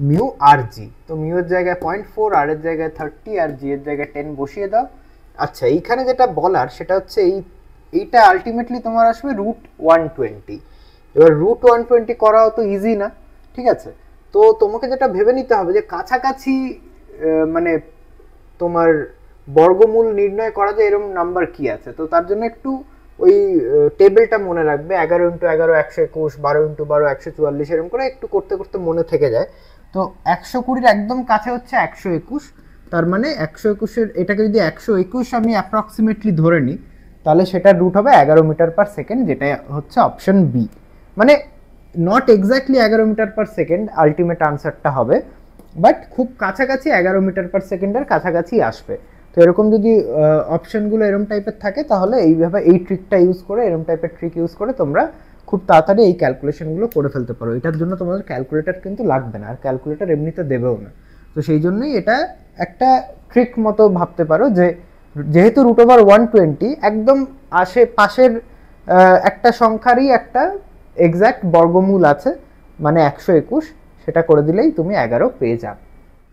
মিউ আর জি। তো মিউ এর জায়গায় 0.4, আর এর জায়গায় 30, আর জি এর জায়গায় 10 বসিয়ে দাও। আচ্ছা, এইখানে যেটা বলার সেটা হচ্ছে এইটা আলটিমেটলি তোমার আসবে √120। এবার √120 করাও তো ইজি না, ঠিক আছে? তো তোমাকে যেটা ভেবে নিতে হবে যে কাছাকাছি মানে তোমার বর্গমূল নির্ণয় করা যায় এরকম নাম্বার কি আছে। তো তার জন্য একটু ওই টেবিলটা মনে রাখবে, 11 × 11 121, 12 × 12 144, এরকম করে একটু করতে করতে মনে থেকে যায়। তো 120-র একদম কাছে হচ্ছে 121, তার মানে 121-এর এটাকে যদি 121 আমি অ্যাপ্রক্সিমেটলি ধরে নিই, তাহলে সেটার রুট হবে 11 মিটার পার সেকেন্ড, যেটা হচ্ছে অপশন বি। মানে not exactly 11 metre per second ultimate আনসারটা হবে, বাট খুব কাছাকাছি 11 মিটার পার সেকেন্ডের কাছাকাছি আসবে। তো এরকম যদি অপশনগুলো এরকম টাইপের থাকে তাহলে এইভাবে এই ট্রিকটা ইউজ করে, এরকম টাইপের ট্রিক ইউজ করে তোমরা খুব তাড়াতাড়ি এই ক্যালকুলেশনগুলো করে ফেলতে পারো। এটার জন্য তোমাদের ক্যালকুলেটর কিন্তু লাগবে না, আর ক্যালকুলেটর এমনিতে দেবেও না। তো সেই জন্যই এটা একটা ট্রিক মতো ভাবতে পারো যে যেহেতু √120 একদম আশেপাশের একটা সংখ্যারই একটা এক্স্যাক্ট বর্গমূল আছে, মানে 121, সেটা করে দিলেই তুমি 11 পেয়ে যাবে।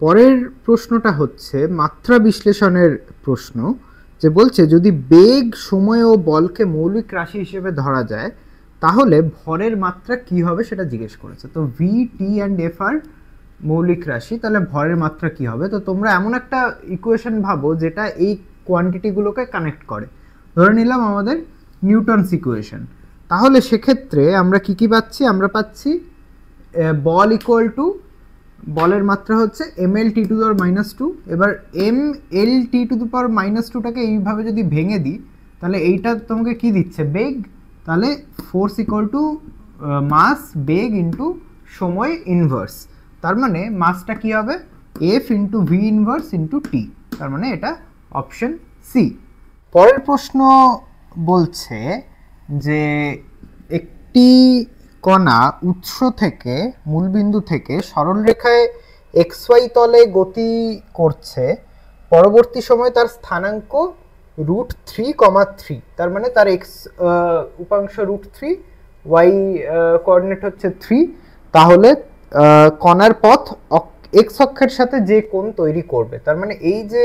পরের প্রশ্নটা হচ্ছে মাত্রা বিশ্লেষণের প্রশ্ন, যে বলছে যদি বেগ, সময় ও বলকে মৌলিক রাশি হিসেবে ধরা যায় তাহলে ভরের মাত্রা কি হবে সেটা জিজ্ঞেস করেছে। তো V, T and F R মৌলিক রাশি, তাহলে ভরের মাত্রা কি হবে? তো তোমরা এমন একটা ইকুয়েশন ভাবো যেটা এই কোয়ান্টিটিগুলোকে কানেক্ট করে। ধরে নিলাম আমাদের নিউটনস ইকুয়েশন। তাহলে সেক্ষেত্রে আমরা কি পাচ্ছি? আমরা পাচ্ছি বল ইকুয়াল টু, বলের মাত্রা হচ্ছে mL/(T⁻²). এবার mL/(T⁻²)টাকে এইভাবে যদি ভেঙে দিই তাহলে এইটা তোমাকে কি দিচ্ছে? বেগ। তাহলে ফোর্স ইকুয়াল টু মাস, বেগ ইন্টু সময় ইনভার্স। তার মানে মাসটা কি হবে? F into V inverse into T. তার মানে এটা অপশন সি। পরের প্রশ্ন বলছে যে একটি কণা উৎস থেকে, মূলবিন্দু থেকে সরলরেখায় XY তলে গতি করছে, পরবর্তী সময়ে তার স্থানাঙ্ক √3,3। তার মানে তার এক্স উপাংশ √3, ওয়াই কোঅর্ডিনেট হচ্ছে 3। তাহলে কণার পথ এক্স অক্ষের সাথে যে কোণ তৈরি করবে, তার মানে এই যে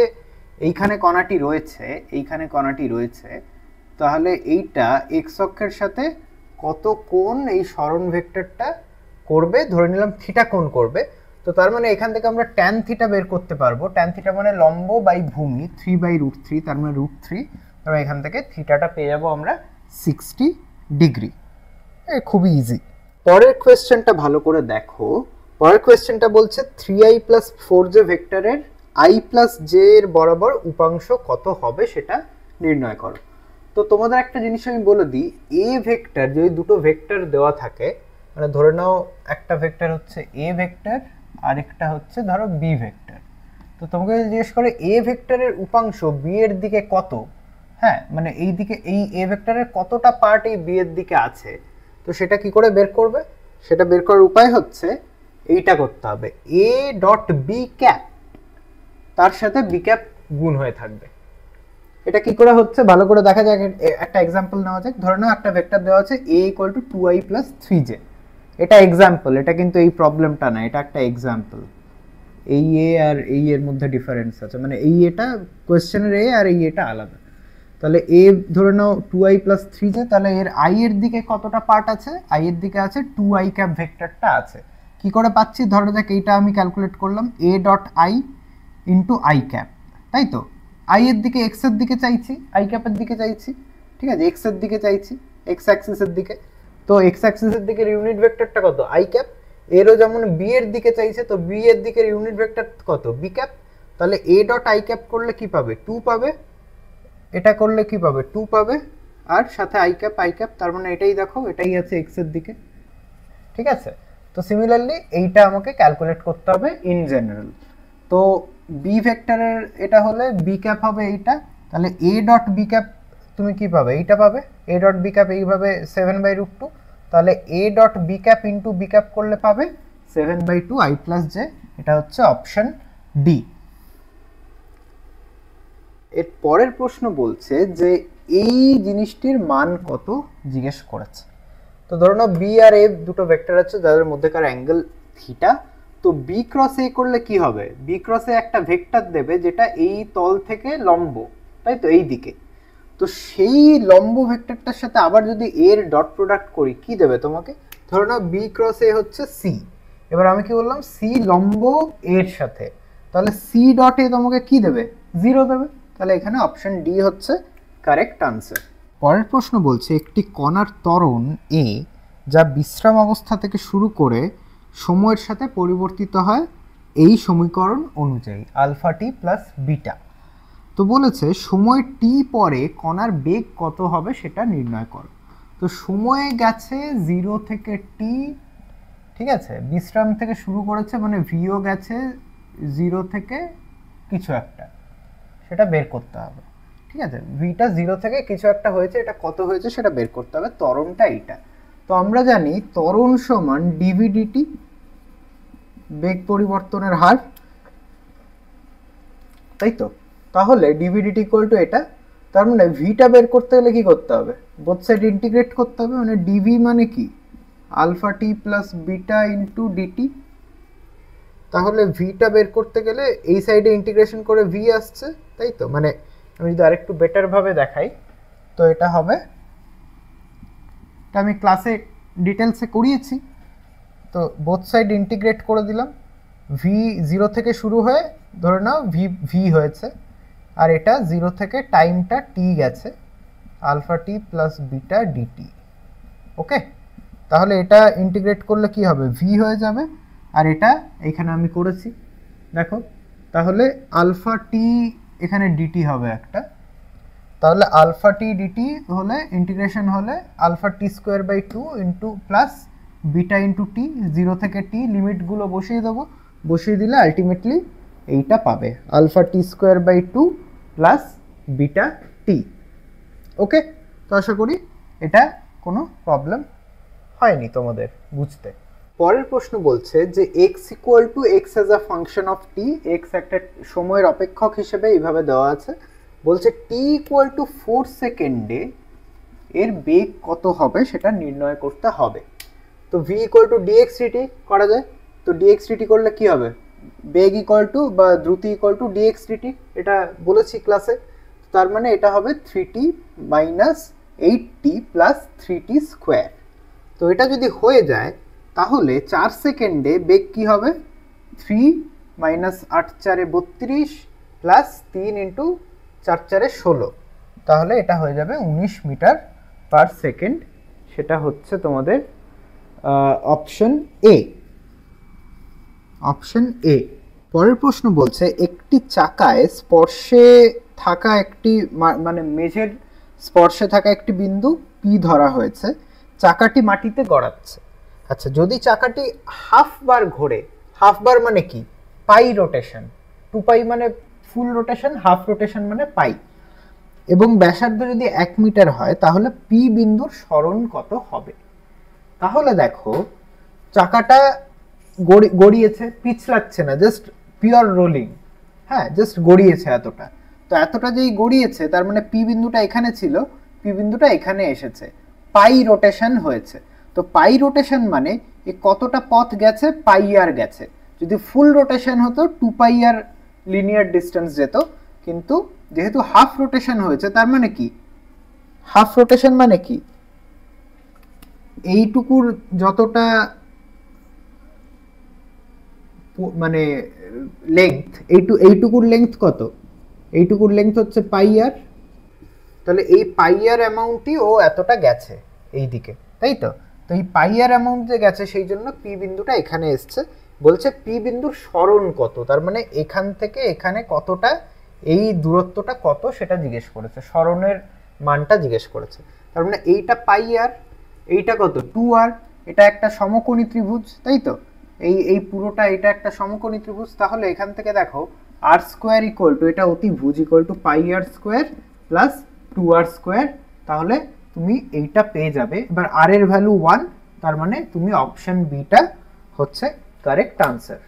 এইখানে কণাটি রয়েছে, তাহলে এইটা এক্স অক্ষের সাথে কত কোণ এই সরণ ভেক্টরটা করবে? ধরে নিলাম থিটা কোণ করবে। তো তার মানে এখান থেকে আমরা ট্যান থিটা বের করতে পারবো। ট্যান থিটা মানে লম্ব বাই ভূমি, 3/√3, তার মানে √3। তারপর এখান থেকে থিটাটা পেয়ে যাবো আমরা 60 ডিগ্রি। খুবই ইজি। পরের কোয়েশ্চেনটা ভালো করে দেখো। পরের কোয়েশ্চেনটা বলছে 3i + 4j ভেক্টরের i + j এর বরাবর উপাংশ কত হবে সেটা নির্ণয় করো। তো তোমাদের একটা জিনিস আমি বলে দিই, এ ভেক্টর যদি দুটো ভেক্টর দেওয়া থাকে, মানে ধরে নাও একটা ভেক্টর হচ্ছে এ ভেক্টর আর একটা হচ্ছে ধরো বি ভেক্টর। তো তোমাকে যদি জিজ্ঞেস করে এ ভেক্টরের উপাংশ বি এর দিকে কত, হ্যাঁ, মানে এই দিকে এই এ ভেক্টরের কতটা পার্ট এই বি এর দিকে আছে, তো সেটা কি করে বের করবে? সেটা বের করার উপায় হচ্ছে এইটা করতে হবে, a.b ক্যাপ তার সাথে বি ক্যাপ গুণ হয়ে থাকবে। এটা কি করে হচ্ছে ভালো করে দেখা যাক। একটা এক্সাম্পল নেওয়া যাক। ধরে নাও একটা ভেক্টর দেওয়া আছে a = 2i + 3j। এটা এক্সাম্পল, এটা কিন্তু এই প্রবলেমটা না, এটা একটা এক্সাম্পল। এই এ আর এই এর মধ্যে ডিফারেন্স আছে, মানে এই এটা কোয়েশ্চেনের এ আর এই এটা আলাদা। তাহলে এ ধরে নাও 2i + 3j, তাহলে এর i এর দিকে কতটা পার্ট আছে? i এর দিকে আছে 2i ক্যাপ ভেক্টরটা আছে। কি করে পাচ্ছি? ধরো যাক এইটা আমি ক্যালকুলেট করলাম a.i * i ক্যাপ, তাই তো? i এর দিকে x এর দিকে চাইছি, i ক্যাপের দিকে চাইছি, ঠিক আছে? x এর দিকে চাইছি, x অ্যাক্সিসের দিকে। তো x অ্যাক্সিসের দিকের ইউনিট ভেক্টরটা কত? i cap. এরও যেমন b এর দিকে চাইছে, তো b এর দিকের ইউনিট ভেক্টর কত? b cap. তাহলে a.i ক্যাপ করলে কি পাবে? 2 পাবে। এটা করলে কি পাবে? 2 পাবে। আর সাথে i ক্যাপ, তার মানে এটাই দেখো, এটাই আছে x এর দিকে, ঠিক আছে? তো সিমিলারলি এইটা আমাকে ক্যালকুলেট করতে হবে ইন জেনারেল। তো বি ভেক্টরের এটা হলে বি ক্যাপ হবে এইটা, তাহলে এ ডট বি ক্যাপ তুমি কি পাবে, এইটা পাবে। এ ডট বি ক্যাপ এইভাবে 7/√2, তাহলে a dot b cap into b cap করলে পাবে 7/2 i প্লাস জে। এটা হচ্ছে অপশন ডি। এর পরের প্রশ্ন বলছে যে এই জিনিসটির মান কত জিজ্ঞেস করেছে। তো ধরো না বি আর এ দুটো ভেক্টর আছে যাদের মধ্যেকার অ্যাঙ্গেল থিটা। তো বি ক্রস এ করলে কি হবে, বি ক্রস এ একটা ভেক্টর দেবে যেটা এই তল থেকে লম্ব, তাই তো এই দিকে। তো সেই লম্ব ভেক্টরটার সাথে আবার যদি এর ডট প্রোডাক্ট করি কি দেবে তোমাকে, ধরো না বি ক্রস এ হচ্ছে সি, এবার আমি কি বললাম সি লম্ব এর সাথে, তাহলে সি ডট এ তোমাকে কি দেবে, 0 দেবে। তাহলে এখানে অপশন ডি হচ্ছে কারেক্ট আনসার। পরের প্রশ্ন বলছে একটি কণার ত্বরণ এ যা বিশ্রাম অবস্থা থেকে শুরু করে সময়ের সাথে পরিবর্তিত হয় এই সমীকরণ অনুযায়ী আলফা টি প্লাস বিটা। তো বলেছে সময় টি পরে কণার বেগ কত হবে সেটা নির্ণয় করো। তো সময়ে গেছে 0 থেকে টি, ঠিক আছে, বিশ্রাম থেকে শুরু করেছে মানে ভিও গেছে 0 থেকে কিছু একটা, সেটা বের করতে হবে। ঠিক আছে, ভিটা 0 থেকে কিছু একটা হয়েছে, এটা কত হয়েছে সেটা বের করতে হবে, ত্বরণটা এইটা। তো আমরা জানি ত্বরণ সমান ডিভি ডিটি, বেগ পরিবর্তনের হার, তাই তো। তাহলে ডিভি ডিটি ইকুয়াল টু এটা, তার মানে ভিটা বের করতে গেলে কি করতে হবে, বোথ সাইড ইন্টিগ্রেট করতে হবে, মানে ডিভি মানে কি আলফা টি প্লাস বিটা ইন্টু ডিটি। তাহলে ভিটা বের করতে গেলে এই সাইডে ইন্টিগ্রেশন করে ভি আসছে, তাই তো। মানে আমি যদি আরেকটু বেটার ভাবে দেখাই তো এটা হবে, এটা আমি ক্লাসে ডিটেলসে করিয়েছি। তো বোথ সাইড ইন্টিগ্রেট করে দিলাম, ভি 0 থেকে শুরু হয়ে ধরে নাও ভি হয়েছে, আর এটা 0 থেকে টাইমটা টি গেছে, আলফা টি প্লাস বিটা ডিটি। ওকে, তাহলে এটা ইন্টিগ্রেট করলে কি হবে, ভি হয়ে যাবে, আর এটা এখানে আমি করেছি দেখো। তাহলে আলফা টি এখানে ডিটি হবে একটা, তাহলে আলফা টি ডিটি হলে ইন্টিগ্রেশন হলে alpha t square by 2 into plus beta into t, 0 থেকে টি লিমিটগুলো বসিয়ে দেবো, বসিয়ে দিলে আলটিমেটলি এইটা পাবে alpha t square by 2 plus beta t. Okay, তো আশা করি এটা কোনো প্রবলেম হয়নি তোমাদের বুঝতে। পরের প্রশ্ন বলছে যে x equal to x as a function of T, x একটা সময়ের অপেক্ষক হিসেবে এইভাবে দেওয়া আছে। বলছে টি ইকুয়াল টু 4 সেকেন্ডে এর বেগ কত হবে সেটা নির্ণয় করতে হবে। তো v equal to d x d t করা যায়। তো ডিএক্স ডিটি করলে কি হবে, বেগ ইকুয়াল টু বা দ্রুতি ইকুয়াল টু ডিএক্স ডিটি, এটা বলেছি ক্লাসে। তার মানে এটা হবে 3t minus 8t plus 3t square. তো এটা যদি হয়ে যায় তাহলে 4 সেকেন্ডে বেগ কি হবে, 3 মাইনাস 8 4 32 প্লাস 3 ইন্টু 4 4 16, তাহলে এটা হয়ে যাবে 19 মিটার পার সেকেন্ড। সেটা হচ্ছে তোমাদের অপশন এ, অপশন এ। পরের প্রশ্ন বলছে একটি চাকায় স্পর্শে থাকা একটি মানে মেঝের স্পর্শে থাকা একটি বিন্দু পি ধরা হয়েছে, চাকাটি মাটিতে গড়াচ্ছে। আচ্ছা, যদি চাকাটি হাফ বার ঘোরে, হাফ বার মানে কি, পাই রোটেশন, 2 পাই মানে ফুল রোটেশন, হাফ রোটেশন মানে পাই, এবং ব্যাসার্ধ যদি 1 মিটার হয় তাহলে পি বিন্দুর সরণ কত হবে। তাহলে দেখো চাকাটা গড়িয়েছে, পিছলাচ্ছে না, জাস্ট পিওর রোলিং, হ্যাঁ জাস্ট গড়িয়েছে এতটা। তো এতটা যেই গড়িয়েছে তার মানে পি বিন্দুটা এখানে ছিল, পি বিন্দুটা এখানে এসেছে, পাই রোটেশন হয়েছে। তো পাই রোটেশন মানে এ কতটা পথ গেছে, পাই আর গেছে। যদি ফুল রোটেশন হতো 2 পাই আর লিনিয়ার ডিস্টেন্স যেত, কিন্তু যেহেতু হাফ রোটেশন হয়েছে তার মানে কি, হাফ রোটেশন মানে কি, এইটুকুর যতটা মানে লেংথ, এইটুকুর লেংথ কত, এইটুকুর লেংথ হচ্ছে পাই আর, তাহলে এই পাই আর অ্যামাউন্টই ও এতটা গেছে এই দিকে, তাই তো। তো এই পাই আর অ্যামাউন্ট যে গেছে সেই জন্য পি বিন্দুটা এখানে এসছে। বলছে পি বিন্দুর সরণ কত, তার মানে এখান থেকে এখানে কতটা, এই দূরত্বটা কত সেটা জিজ্ঞেস করেছে, সরণের মানটা জিজ্ঞেস করেছে। তার মানে এইটা পাই আর, এইটা কত 2 আর, এটা একটা সমকোণী ত্রিভুজ, তাই তো? এই পুরোটা এটা একটা সমকোণী ত্রিভুজ। তাহলে এখান থেকে দেখো আর স্কোয়ার ইকুয়াল টু, এটা অতিভুজ, equal to pi r square plus 2r square. তাহলে তুমি এইটা পেয়ে যাবে। এবার আর এর ভ্যালু 1, তার মানে তুমি অপশন বিটা হচ্ছে কারেক্ট আনসার।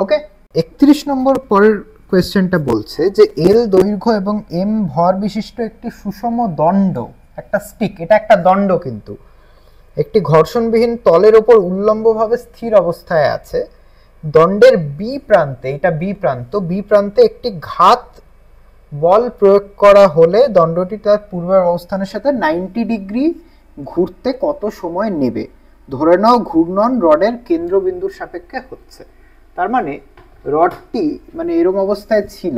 ওকে, 31 নম্বর পরের কোয়েশ্চেনটা বলছে যে এল দৈর্ঘ্য এবং এম ভর বিশিষ্ট একটি সুষম দণ্ড, একটা স্টিক, এটা একটা দণ্ড কিন্তু, একটি ঘর্ষণবিহীন তলের ওপর উল্লম্বভাবে স্থির অবস্থায় আছে। দণ্ডের বি প্রান্তে, এটা বি প্রান্ত, বি প্রান্তে একটি ঘাত বল প্রয়োগ করা হলে দণ্ডটি তার পূর্বের অবস্থানের সাথে 90 ডিগ্রি ঘুরতে কত সময় নেবে? ধরে নাও ঘূর্ণন রডের কেন্দ্রবিন্দুর সাপেক্ষে হচ্ছে। তার মানে রডটি মানে এরকম অবস্থায় ছিল,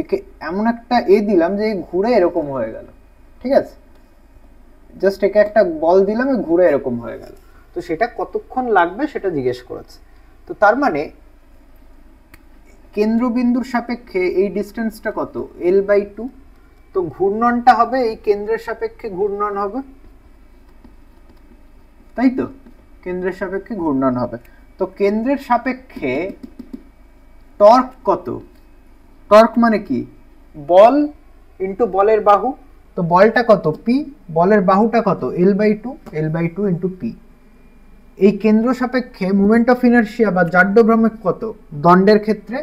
একে এমন একটা দিলাম যে ঘুরে এরকম হয়ে গেল, ঠিক আছে? জাস্ট একে একটা বল দিলাম, ঘুরে এরকম হয়ে গেল। তো সেটা কতক্ষণ লাগবে সেটা জিজ্ঞেস করেছে। তো তার মানে কেন্দ্রবিন্দুর সাপেক্ষে এই ডিস্টেন্সটা কত? l/2। তো ঘূর্ণনটা হবে এই কেন্দ্রের সাপেক্ষে ঘূর্ণন হবে, তাই তো? কেন্দ্রের সাপেক্ষে ঘূর্ণন হবে। তো কেন্দ্রের সাপেক্ষে টর্ক কত? টর্ক মানে কি? বল ইন্টু বলের বাহু। তো বলটা কত? পি। বলের বাহুটা কত? l/2, l/2 into P. এই কেন্দ্র সাপেক্ষে মোমেন্ট অফ ইনার্শিয়া বা জাড্য ভ্রমক কত দণ্ডের ক্ষেত্রে?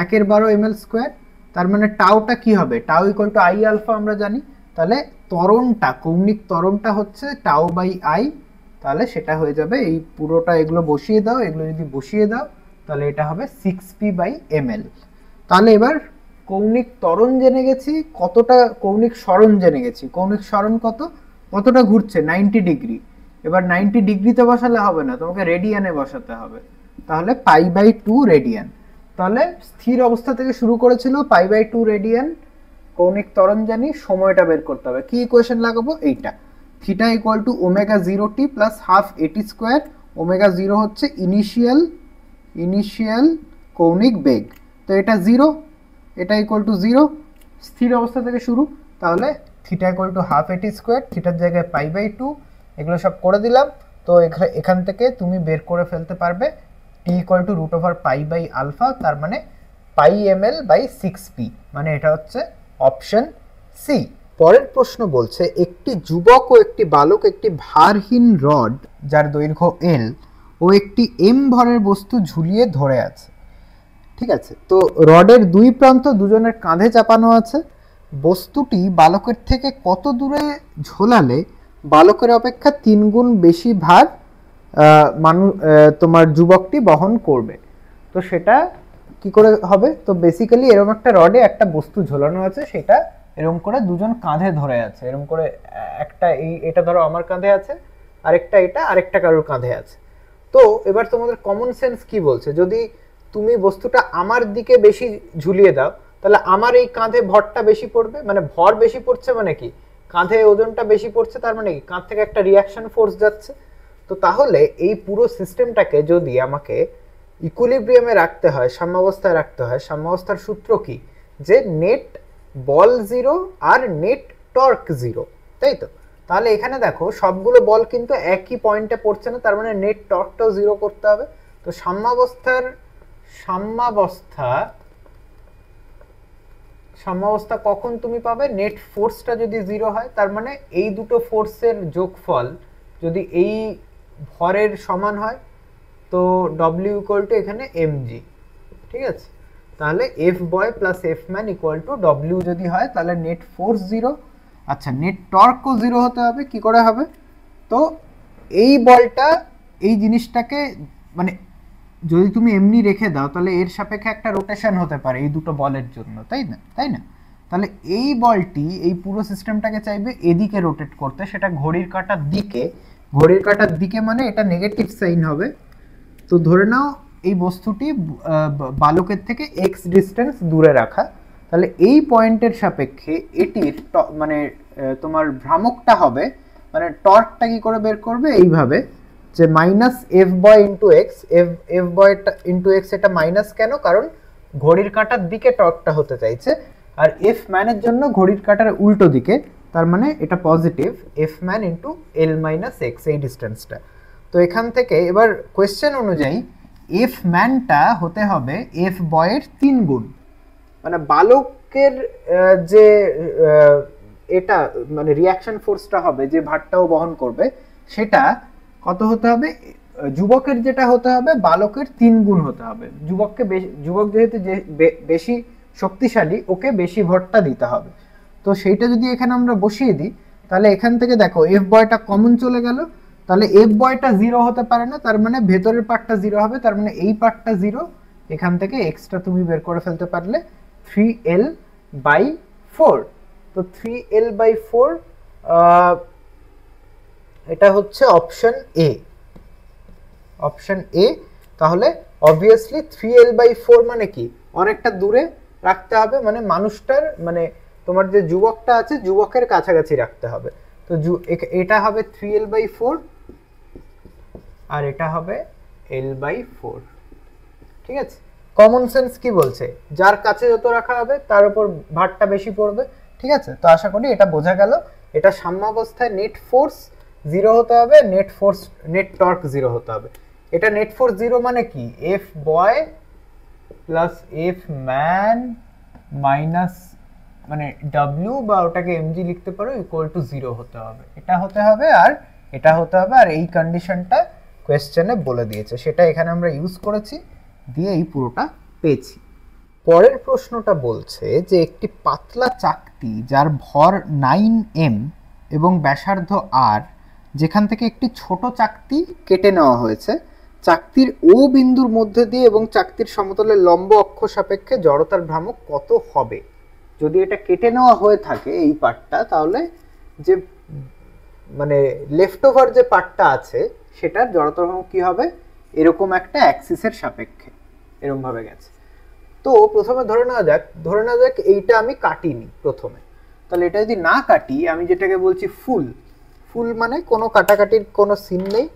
1/12 ml²। তার মানে টাউটা কি হবে? Tau equal to I alpha আমরা জানি। তাহলে ত্বরণটা, কৌণিক ত্বরণটা হচ্ছে টাউ বাই আই। তাহলে সেটা হয়ে যাবে, এই পুরোটা এগুলো বসিয়ে দাও, এগুলো যদি বসিয়ে দাও তাহলে এটা হবে 6p/ml। তাহলে এবার কৌণিক ত্বরণ জেনে গেছি, কতটা কৌণিক সরণ জেনে গেছি। কৌণিক সরণ কত, কতটা ঘুরছে? 90 ডিগ্রি। এবার 90 ডিগ্রিতে বসালে হবে না, তোমাকে রেডিয়ানে বসাতে হবে। তাহলে পাই/2 রেডিয়ান। তাহলে স্থির অবস্থা থেকে শুরু করেছিল, পাই/2 রেডিয়ান, কৌণিক ত্বরণ জানি, সময়টা বের করতে হবে। কি ইকুয়েশন লাগাবো? এইটা, theta equal to omega 0t plus half এটি স্কোয়ার। ওমেগা 0 হচ্ছে ইনিশিয়াল কৌণিক বেগ। তো এটা 0, এটা ইকুয়াল টু 0, স্থির অবস্থা থেকে শুরু। তাহলে থিটা ইকুয়াল টু হাফ এটি স্কোয়ার, থিটার জায়গায় পাই/2, এগুলো সব করে দিলাম। তো এখান থেকে তুমি বের করে ফেলতে পারবে টি ইকুয়াল টু √π/α, তার মানে πml/6p, মানে এটা হচ্ছে অপশন সি। পরের প্রশ্ন বলছে একটি যুবক ও একটি বালক একটি ভারহীন রড যার দৈর্ঘ্য l ও একটি m ভরের বস্তু ঝুলিয়ে ধরে আছে, ঠিক আছে? তো রডের দুই প্রান্ত দুজনের কাঁধে চাপানো আছে। বস্তুটি বালকের থেকে কত দূরে ঝোলালে বালকের অপেক্ষা 3 গুণ বেশি ভার তোমার যুবকটি বহন করবে? তো সেটা কি করে হবে? তো বেসিক্যালি এরকম একটা রডে একটা বস্তু ঝোলানো আছে, সেটা এরকম করে দুজন কাঁধে ধরে আছে, এরকম করে একটা এটা ধরো আমার কাঁধে আছে, আরেকটা এটা আরেকটা কারোর কাঁধে আছে। তো এবার তোমাদের কমন সেন্স কি বলছে? যদি তুমি বস্তুটা আমার দিকে বেশি ঝুলিয়ে দাও, তাহলে আমার এই কাঁধে ভরটা বেশি পড়বে, মানে ভর বেশি পড়ছে মানে কি? কাঁধে ওজনটা বেশি পড়ছে, তার মানে কি? কাঁধ থেকে একটা রিয়াকশন ফোর্স যাচ্ছে। তো তাহলে এই পুরো সিস্টেমটাকে যদি আমাকে ইকুইলিব্রিয়ামে রাখতে হয়, সাম্যাবস্থায় রাখতে হয়, সাম্যাবস্থার সূত্র কি? যে নেট বল 0 আর নেট টর্ক 0, তাই তো? তাহলে এখানে দেখো সবগুলো বল কিন্তু একই পয়েন্টে পড়ছে না, তার মানে নেট টর্কটাও 0 করতে হবে। তো সাম্যাবস্থা কখন তুমি পাবে? নেট ফোর্সটা যদি 0 হয়, তার মানে এই দুটো ফোর্সের যোগফল যদি এই ভরের সমান হয়, তো W ইকুয়াল টু এখানে mg, ঠিক আছে? তাহলে F boy plus F man equal to W যদি হয়, তাহলে নেট ফোর্স 0। আচ্ছা, নেট টর্কও 0 হতে হবে। কি করে হবে? তো এই বলটা এই জিনিসটাকে মানে যদি তুমি এমনি রেখে দাও, তাহলে এর সাপেক্ষে একটা রোটেশন হতে পারে এই দুটো বলের জন্য, তাই না? তাহলে এই বলটি এই পুরো সিস্টেমটাকে চাইবে এদিকে রোটেট করতে, সেটা ঘড়ির কাঁটার দিকে। ঘড়ির কাঁটার দিকে মানে এটা নেগেটিভ সাইন হবে। তো ধরে নাও এই বস্তুটি বালকের থেকে এক্স ডিস্টেন্স দূরে রাখা, তাহলে এই পয়েন্টের সাপেক্ষে এটির মানে তোমার ভ্রামকটা হবে, মানে টর্কটা কি করে বের করবে? এইভাবে যে মাইনাস এফ বয় ইন্টু এক্স। এফ বয় ইন্টু এক্স, এটা মাইনাস কেন? কারণ ঘড়ির কাঁটার দিকে টর্কটা হতে চাইছে, আর এফ ম্যানের জন্য ঘড়ির কাঁটার উল্টো দিকে, তার মানে এটা positive, F man into L minus x, এই ডিস্টেন্সটা। তো এখান থেকে এবার কোয়েশ্চেন অনুযায়ী এফ ম্যানটা হতে হবে এফ বয়ের 3 গুণ, মানে বালকের যে এটা মানে রিঅ্যাকশন ফোর্সটা হবে, যে ভারটাও বহন করবে, সেটা কত হতে হবে? যুবকের যেটা হতে হবে বালকের 3 গুণ হতে হবে। যুবক যেহেতু বেশি শক্তিশালী, ওকে বেশি ভরটা দিতে হবে। তো সেইটা যদি এখানে আমরা বসিয়ে দিই, তাহলে এখান থেকে দেখো এফ বয়টা কমন চলে গেল, তাহলে এফ বয়টা 0 হতে পারে না, তার মানে ভেতরের পার্টটা 0 হবে, তার মানে এই পার্টটা 0। এখান থেকে এক্সট্রা তুমি বের করে ফেলতে পারলে 3L/4। তো 3L/4 এটা হচ্ছে অপশন এ, অপশন এ। তাহলে অবভিয়াসলি 3L/4 মানে কি? অনেকটা দূরে রাখতে হবে, মানে মানুষটার মানে তোমার যে যুবকটা আছে যুবকের কাছাকাছি রাখতে হবে। তো এটা হবে 3L/4 আর এটা হবে L/4। ঠিক আছে, কমন সেন্স কি বলছে? যার কাছে যত রাখা হবে তার উপর ভারটা বেশি পড়বে। ঠিক আছে, তো আশা করি এটা বোঝা গেল। এটা সাম্যাবস্থায় নেট ফোর্স 0 হতে হবে, নেট টর্ক 0 হতে হবে। এটা নেট ফোর্স 0 মানে কি? এফ বয় প্লাস এফ ম্যান মাইনাস মানে ডাব্লিউ, বা ওটাকে এমজি লিখতে পারো, ইকুয়াল টু 0 হতে হবে। এটা হতে হবে আর এটা হতে হবে, আর এই কন্ডিশনটা কোয়েশ্চেনে বলে দিয়েছে, সেটা এখানে আমরা ইউজ করেছি, দিয়ে এই পুরোটা পেয়েছি। পরের প্রশ্নটা বলছে যে একটি পাতলা চাকতি যার ভর 9m এবং ব্যাসার্ধ r, যেখান থেকে একটি ছোট চাকতি কেটে নেওয়া হয়েছে, চাকতির ও বিন্দুর মধ্যে দিয়ে এবং চাকতির সমতলের লম্ব অক্ষ সাপেক্ষে জড়তার ভ্রামক কত হবে? যদি এটা কেটে নেওয়া হয়ে থাকে এই পার্টটা, তাহলে যে মানে লেফট ওভার যে পার্টটা আছে সেটার জড়তার ভ্রামক কি হবে? এরকম একটা অ্যাক্সিসের সাপেক্ষে এরকম ভাবে গেছে। তো প্রথমে ধরে নেওয়া যাক এইটা আমি কাটিনি প্রথমে। তাহলে এটা যদি না কাটি, আমি যেটাকে বলছি ফুল মানে কোনো কাটাকাটির কোনো সিন নেই,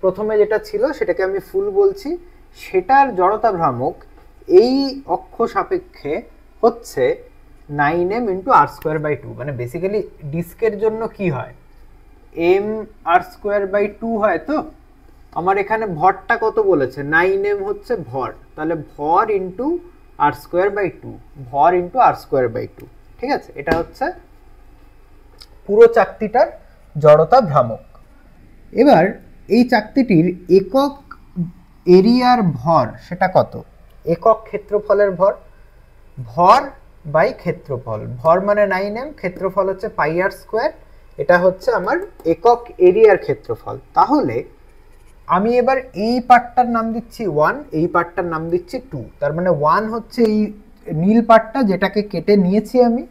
প্রথমে যেটা ছিল সেটাকে আমি ফুল বলছি, সেটার জড়তা ভ্রামক এই অক্ষ সাপেক্ষে হচ্ছে 9m × r²/2। মানে বেসিক্যালি ডিস্কের জন্য কি হয়? m r²/2 হয়। তো আমার এখানে ভরটা কত বলেছে? 9m হচ্ছে ভর, তাহলে ভর ইন্টু r²/2, ভর ইন্টু r²/2। ঠিক আছে, এটা হচ্ছে পুরো চাকতিটার জড়তা ভ্রামক। এবার এই চাকতিটির একক এরিয়ার ভর সেটা কত? একক ক্ষেত্রফলের ভর, ভর বাই ক্ষেত্রফল। ভর মানে 9m, ক্ষেত্রফল হচ্ছে πr²। এটা হচ্ছে আমার একক এরিয়ার ক্ষেত্রফল। তাহলে আমি এবার এই পার্টটার নাম দিচ্ছি 1, এই পার্টটার নাম দিচ্ছি 2। তার মানে 1 হচ্ছে এই নীল পার্টটা যেটাকে কেটে নিয়েছি আমি,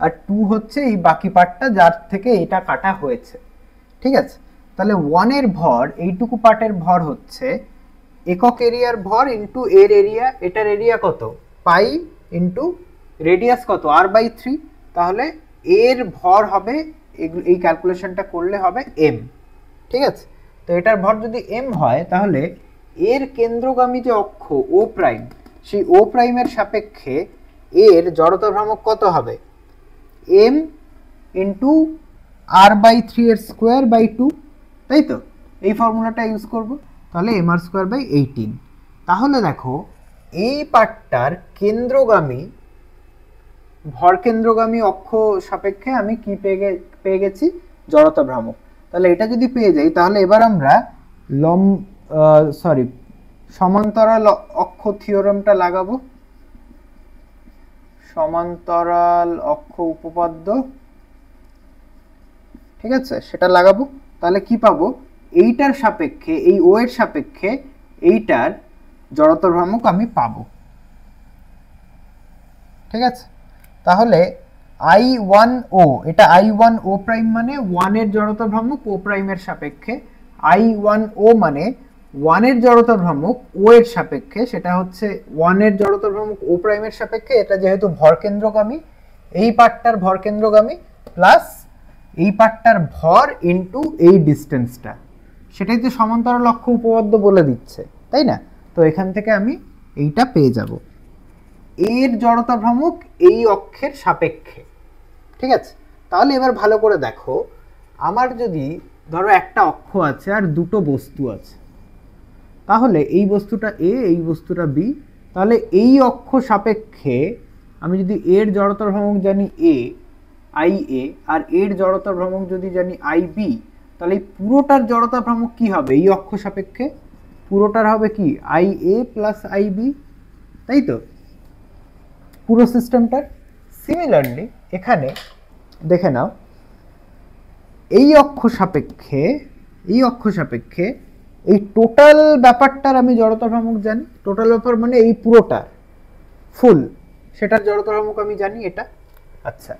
আর 2 হচ্ছে এই বাকি পার্টটা যার থেকে এটা কাটা হয়েছে। ঠিক আছে, তাহলে 1 এর ভর, এইটুকু পার্টের ভর হচ্ছে একক এরিয়ার ভর ইন্টু এর এরিয়া। এটার এরিয়া কত? পাই ইন্টু রেডিয়াস কত? r/3। তাহলে এর ভর হবে, এই ক্যালকুলেশনটা করলে হবে m। ঠিক আছে, তো এটার ভর যদি m হয়, তাহলে এর কেন্দ্রগামী যে অক্ষ ও প্রাইম, সেই ও প্রাইমের সাপেক্ষে এর জড়তা ভ্রামক কত হবে? m ইন্টু r/3 এর স্কোয়ার/2। তাই তো, এই ফর্মুলাটা ইউজ করব। তাহলে mr²/18। তাহলে দেখো এই পার্টটার কেন্দ্রগামী, ভর কেন্দ্রগামী অক্ষ সাপেক্ষে আমি কি পেয়ে গেছি? জড়তা ভ্রামক। তাহলে এটা যদি পেয়ে যাই, তাহলে এবার আমরা সমান্তরাল অক্ষ থিওরেমটা লাগাবো। সমান্তরাল অক্ষ উপপাদ্য, ঠিক আছে, সেটা লাগাবো। তাহলে কি পাবো? এইটার সাপেক্ষে, এই ও এর সাপেক্ষে এইটার জড়তা ভ্রামক আমি পাবো। ঠিক আছে, তাহলে I1O, এটা I1O প্রাইম মানে 1 এর জড়তা ভ্রামক ও প্রাইমের সাপেক্ষে, I1O মানে 1 এর জড়তা ভ্রামক ও এর সাপেক্ষে, সেটা হচ্ছে 1 এর জড়তা ভ্রামক ও প্রাইমের সাপেক্ষে। এটা যেহেতু ভর কেন্দ্রগামী, এই পার্টটার ভর কেন্দ্রগামী প্লাস এই পার্টটার ভর ইন্টু এই ডিস্টেন্সটা, সেটাই তো সমান্তরাল অক্ষ উপপাদ্য বলে দিচ্ছে, তাই না? তো এখান থেকে আমি এইটা পেয়ে যাব, এর জড়তা ভ্রামক এই অক্ষের সাপেক্ষে। ঠিক আছে, তাহলে এবার ভালো করে দেখো, আমার যদি ধরো একটা অক্ষ আছে আর দুটো বস্তু আছে, তাহলে এই বস্তুটা এ, এই বস্তুটা বি, তাহলে এই অক্ষ সাপেক্ষে আমি যদি এর জড়তার ভ্রামক জানি এ, আই এ, আর এর জড়তার ভ্রামক যদি জানি আই বি, তাহলে এই পুরোটার জড়তা ভ্রামক কি হবে এই অক্ষ সাপেক্ষে? পুরোটার হবে কি I a plus I b, তাই তো পুরো সিস্টেমটার। সিমিলারলি এখানে দেখে নাও, এই অক্ষ সাপেক্ষে এই টোটাল ব্যাপারটার আমি জড়তা ভ্রামক জানি। টোটাল ব্যাপার মানে এই পুরোটার ফুল, সেটার জড়তা ভ্রামক আমি জানি এটা। আচ্ছা,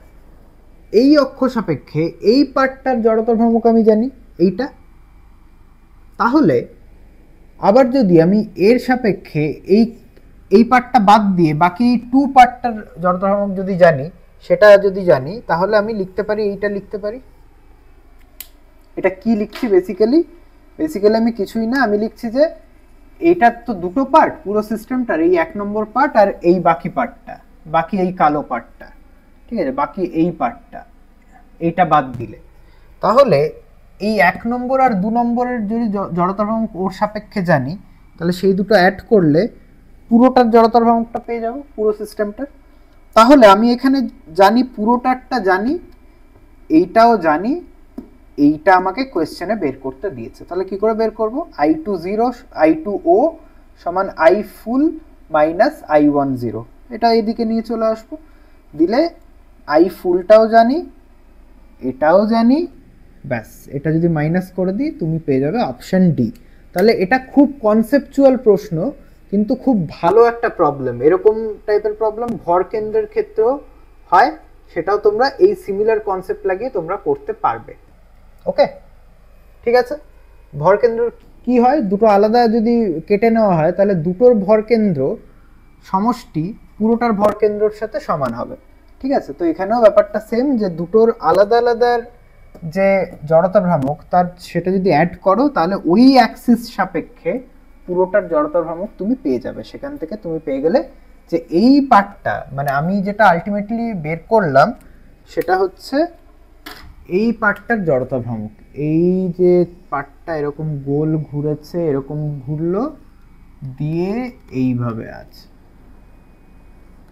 এই অক্ষ সাপেক্ষে এই পার্টটার জড়তা ভ্রামক আমি জানি এইটা। তাহলে আবার যদি আমি এর সাপেক্ষে এই পার্টটা বাদ দিয়ে বাকি টু পার্টটার জড়তা ভ্রামক যদি জানি, সেটা যদি জানি, তাহলে আমি লিখতে পারি, এইটা লিখতে পারি। এটা কি লিখছি বেসিক্যালি আমি কিছুই না, আমি লিখছি যে এইটার তো দুটো পার্ট পুরো সিস্টেমটার, এই 1 নম্বর পার্ট আর এই বাকি পার্টটা, বাকি এই কালো পার্টটা, ঠিক আছে, বাকি এই পার্টটা, এইটা বাদ দিলে, তাহলে এই 1 নম্বর আর 2 নম্বরের যদি জড়তার ভ্রামক ওর সাপেক্ষে জানি, তাহলে সেই দুটো অ্যাড করলে পুরোটার জড়তার ভ্রামকটা পেয়ে যাব পুরো সিস্টেমটার। তাহলে আমি এখানে জানি পুরোটারটা জানি, এইটাও জানি, এইটা আমাকে কোয়েশ্চেনে বের করতে দিয়েছে। তাহলে কি করে বের করব? I20 সমান I ফুল মাইনাস I10, এটা এইদিকে নিয়ে চলে আসবো, দিলে I ফুলটাও জানি, এটাও জানি, ব্যাস এটা যদি মাইনাস করে দিই তুমি পেয়ে যাবে অপশন ডি। তাহলে এটা খুব কনসেপচুয়াল প্রশ্ন, কিন্তু খুব ভালো একটা প্রবলেম। এরকম টাইপের প্রবলেম ভর কেন্দ্রের ক্ষেত্রেও হয়, সেটাও তোমরা এই সিমিলার কনসেপ্ট লাগিয়ে তোমরা করতে পারবে। ওকে, ঠিক আছে। ভর কেন্দ্র কি হয়, দুটো আলাদা যদি কেটে নেওয়া হয়, তাহলে দুটোর ভর কেন্দ্র সমষ্টি পুরোটার ভর কেন্দ্রের সাথে সমান হবে, ঠিক আছে। তো এখানেও ব্যাপারটা সেম, যে দুটোর আলাদা আলাদা যে জড়তা ভ্রামক তার সেটা যদি অ্যাড করো, তাহলে ওই অ্যাক্সিস সাপেক্ষে পুরোটার জড়তা ভ্রামক তুমি পেয়ে যাবে। সেখান থেকে তুমি পেয়ে গেলে যে এই পার্টটা, মানে আমি যেটা আলটিমেটলি বের করলাম সেটা হচ্ছে এই পার্টটার জড়তা ভ্রামক। এই যে পার্টটা এরকম গোল ঘুরেছে, এরকম ঘুরলো দিয়ে এইভাবে আছে,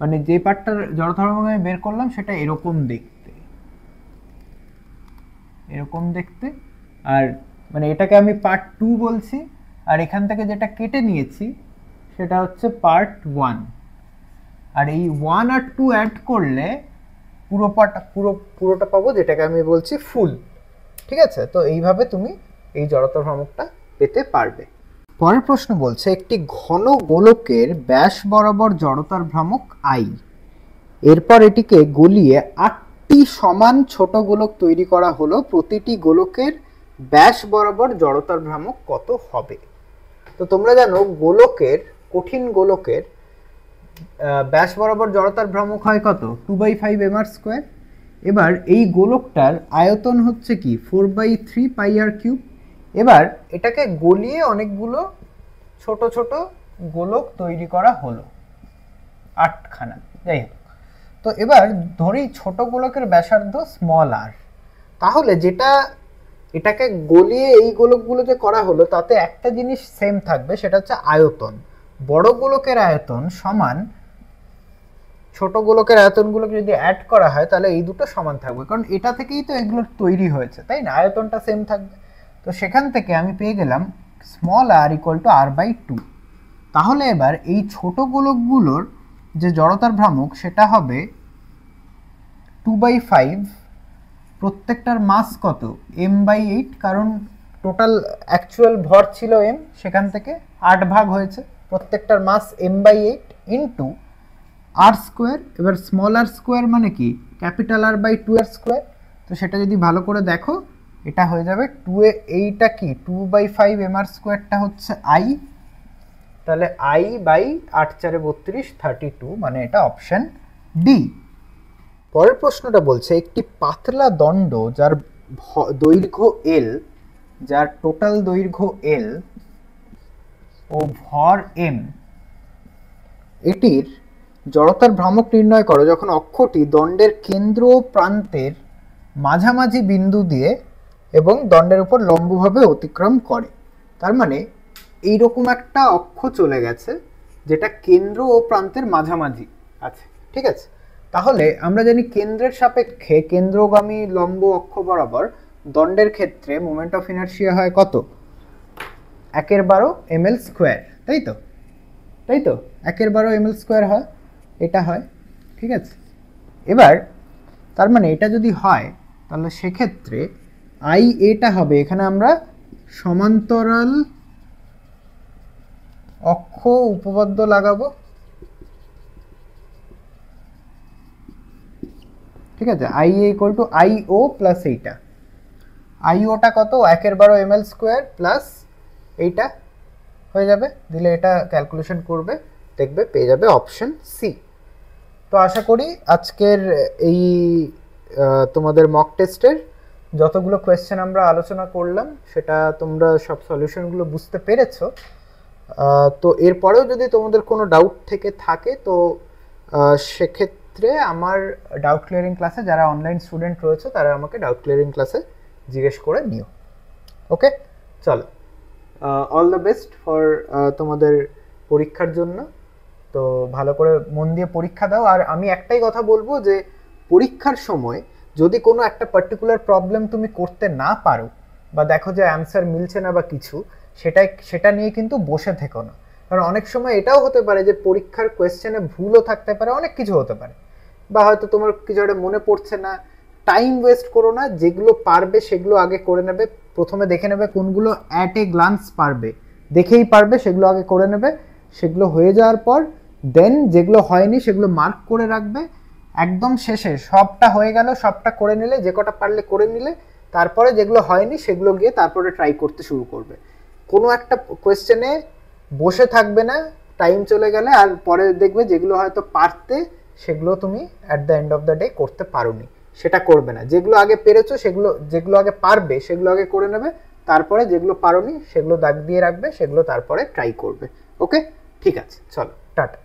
মানে যে পার্টটার জড়তা ভ্রামক আমি বের করলাম সেটা এরকম দেখতে, আর মানে এটাকে আমি পার্ট 2 বলছি, আর এখান থেকে যেটা কেটে নিয়েছি সেটা হচ্ছে পার্ট 1, আর এই 1 আর 2 অ্যাড করলে পুরোটা পাবো, যেটাকে আমি বলছি ফুল, ঠিক আছে। তো এইভাবে তুমি এই জড়তা ভ্রামকটা পেতে পারবে। পরের প্রশ্ন বলছে, একটি ঘন গোলকের ব্যাস বরাবর জড়তার ভ্রামক আই, এরপর এটিকে গলিয়ে 8টি সমান ছোট গোলক তৈরি করা হলো, প্রতিটি গোলকের ব্যাস বরাবর জড়তার ভ্রামক কত হবে? তো তোমরা জানো গোলকের, কঠিন গোলকের ব্যাস বরাবর জড়তার ভ্রামক হয় কত? 2/5 mr²। এবার এই গোলকটার আয়তন হচ্ছে কি 4/3 πr³। এবার এটাকে গলিয়ে অনেকগুলো ছোট ছোট গোলক তৈরি করা হলো, 8খানা, যাই হোক। তো এবার ধরি ছোট গোলকের ব্যাসার্ধ স্মল আর, তাহলে যেটা এটাকে গলিয়ে এই গোলকগুলো যে করা হলো তাতে একটা জিনিস সেম থাকবে, সেটা হচ্ছে আয়তন। বড় গোলকের আয়তন সমান ছোট গোলকের আয়তনগুলোকে যদি অ্যাড করা হয় তাহলে এই দুটো সমান থাকবে, কারণ এটা থেকেই তো এগুলো তৈরি হয়েছে, তাই না? আয়তনটা সেম থাকবে। তো সেখান থেকে আমি পেয়ে গেলাম small R equal to r/2। তাহলে এবার এই ছোট গোলকগুলোর যে জড়তার ভ্রামক সেটা হবে 2/5, প্রত্যেকটার মাস কত? m/8, কারণ টোটাল অ্যাকচুয়াল ভর ছিল m, সেখান থেকে 8 ভাগ হয়েছে, প্রত্যেকটার মাস m/8 ইন্টু r²। এবার স্মল আর স্কোয়ার মানে কি ক্যাপিটাল R/2 এর স্কোয়ার। তো সেটা যদি ভালো করে দেখো এটা হয়ে যাবে 2 এ, এইটা কি 2/5 mr²টা হচ্ছে i, তাহলে i/8×4 = 32, মানে এটা অপশন ডি। পরের প্রশ্নটা বলছে, একটি পাতলা দণ্ড যার দৈর্ঘ্য l, যার টোটাল দৈর্ঘ্য l ও ভর m, এটির জড়তার ভ্রামক নির্ণয় করো যখন অক্ষটি দণ্ডের কেন্দ্র ও প্রান্তের মাঝামাঝি বিন্দু দিয়ে এবং দণ্ডের উপর লম্বভাবে অতিক্রম করে। তার মানে এইরকম একটা অক্ষ চলে গেছে যেটা কেন্দ্র ও প্রান্তের মাঝামাঝি আছে, ঠিক আছে। তাহলে আমরা জানি কেন্দ্রের সাপেক্ষে কেন্দ্রগামী লম্ব অক্ষ বরাবর দণ্ডের ক্ষেত্রে মোমেন্ট অফ ইনার্শিয়া হয় কত? 1/12 ml স্কোয়ার, তাই তো? 1/12 ml স্কোয়ার হয়, এটা হয়, ঠিক আছে। এবার তার মানে এটা যদি হয় তাহলে সেক্ষেত্রে আই এটা হবে, এখানে আমরা সমান্তরাল অক্ষ উপপাদ্য লাগাবো, ঠিক আছে। I a equal to I o plus এইটা, আই ওটা কত? 1/12 ml স্কোয়ার প্লাস এইটা হয়ে যাবে, দিলে এটা ক্যালকুলেশন করবে, দেখবে পেয়ে যাবে অপশন সি। তো আশা করি আজকের এই তোমাদের মক টেস্টের যতগুলো কোয়েশ্চেন আমরা আলোচনা করলাম সেটা তোমরা সব সলিউশনগুলো বুঝতে পেরেছো। তো এরপরেও যদি তোমাদের কোনো ডাউট থেকে থাকে তো সেক্ষেত্রে আমার ডাউট ক্লিয়ারিং ক্লাসে যারা অনলাইন স্টুডেন্ট রয়েছে তারা আমাকে ডাউট ক্লিয়ারিং ক্লাসে জিজ্ঞেস করে নিও। ওকে, চলো, অল দ্য বেস্ট ফর তোমাদের পরীক্ষার জন্য। তো ভালো করে মন দিয়ে পরীক্ষা দাও। আর আমি একটাই কথা বলবো যে পরীক্ষার সময় যদি কোনো একটা পার্টিকুলার প্রবলেম তুমি করতে না পারো বা দেখো যে অ্যান্সার মিলছে না বা কিছু, সেটা নিয়ে কিন্তু বসে থেকো না। কারণ অনেক সময় এটাও হতে পারে যে পরীক্ষার কোয়েশ্চেনে ভুলও থাকতে পারে, অনেক কিছু হতে পারে, বা হয়তো তোমার কিছু একটা মনে পড়ছে না। টাইম ওয়েস্ট করো না, যেগুলো পারবে সেগুলো আগে করে নেবে। প্রথমে দেখে নেবে কোনগুলো অ্যাট এ গ্লান্স পারবে, দেখেই পারবে, সেগুলো আগে করে নেবে। সেগুলো হয়ে যাওয়ার পর দেন যেগুলো হয়নি সেগুলো মার্ক করে রাখবে। একদম শেষে সবটা হয়ে গেল, সবটা করে নিলে, যে কটা পারলে করে নিলে, তারপরে যেগুলো হয়নি সেগুলো গিয়ে তারপরে ট্রাই করতে শুরু করবে। কোনো একটা কোয়েশ্চেনে বসে থাকবে না টাইম চলে গেলে, আর পরে দেখবে যেগুলো হয়তো পারতে সেগুলো তুমি at the end of the day করতে পারোনি, সেটা করবে না। যেগুলো আগে পেরেছো সেগুলো, যেগুলো আগে পারবে সেগুলো আগে করে নেবে, তারপরে যেগুলো পারোনি সেগুলো দাগ দিয়ে রাখবে, সেগুলো তারপরে ট্রাই করবে। ওকে, ঠিক আছে, চলো, টাটা।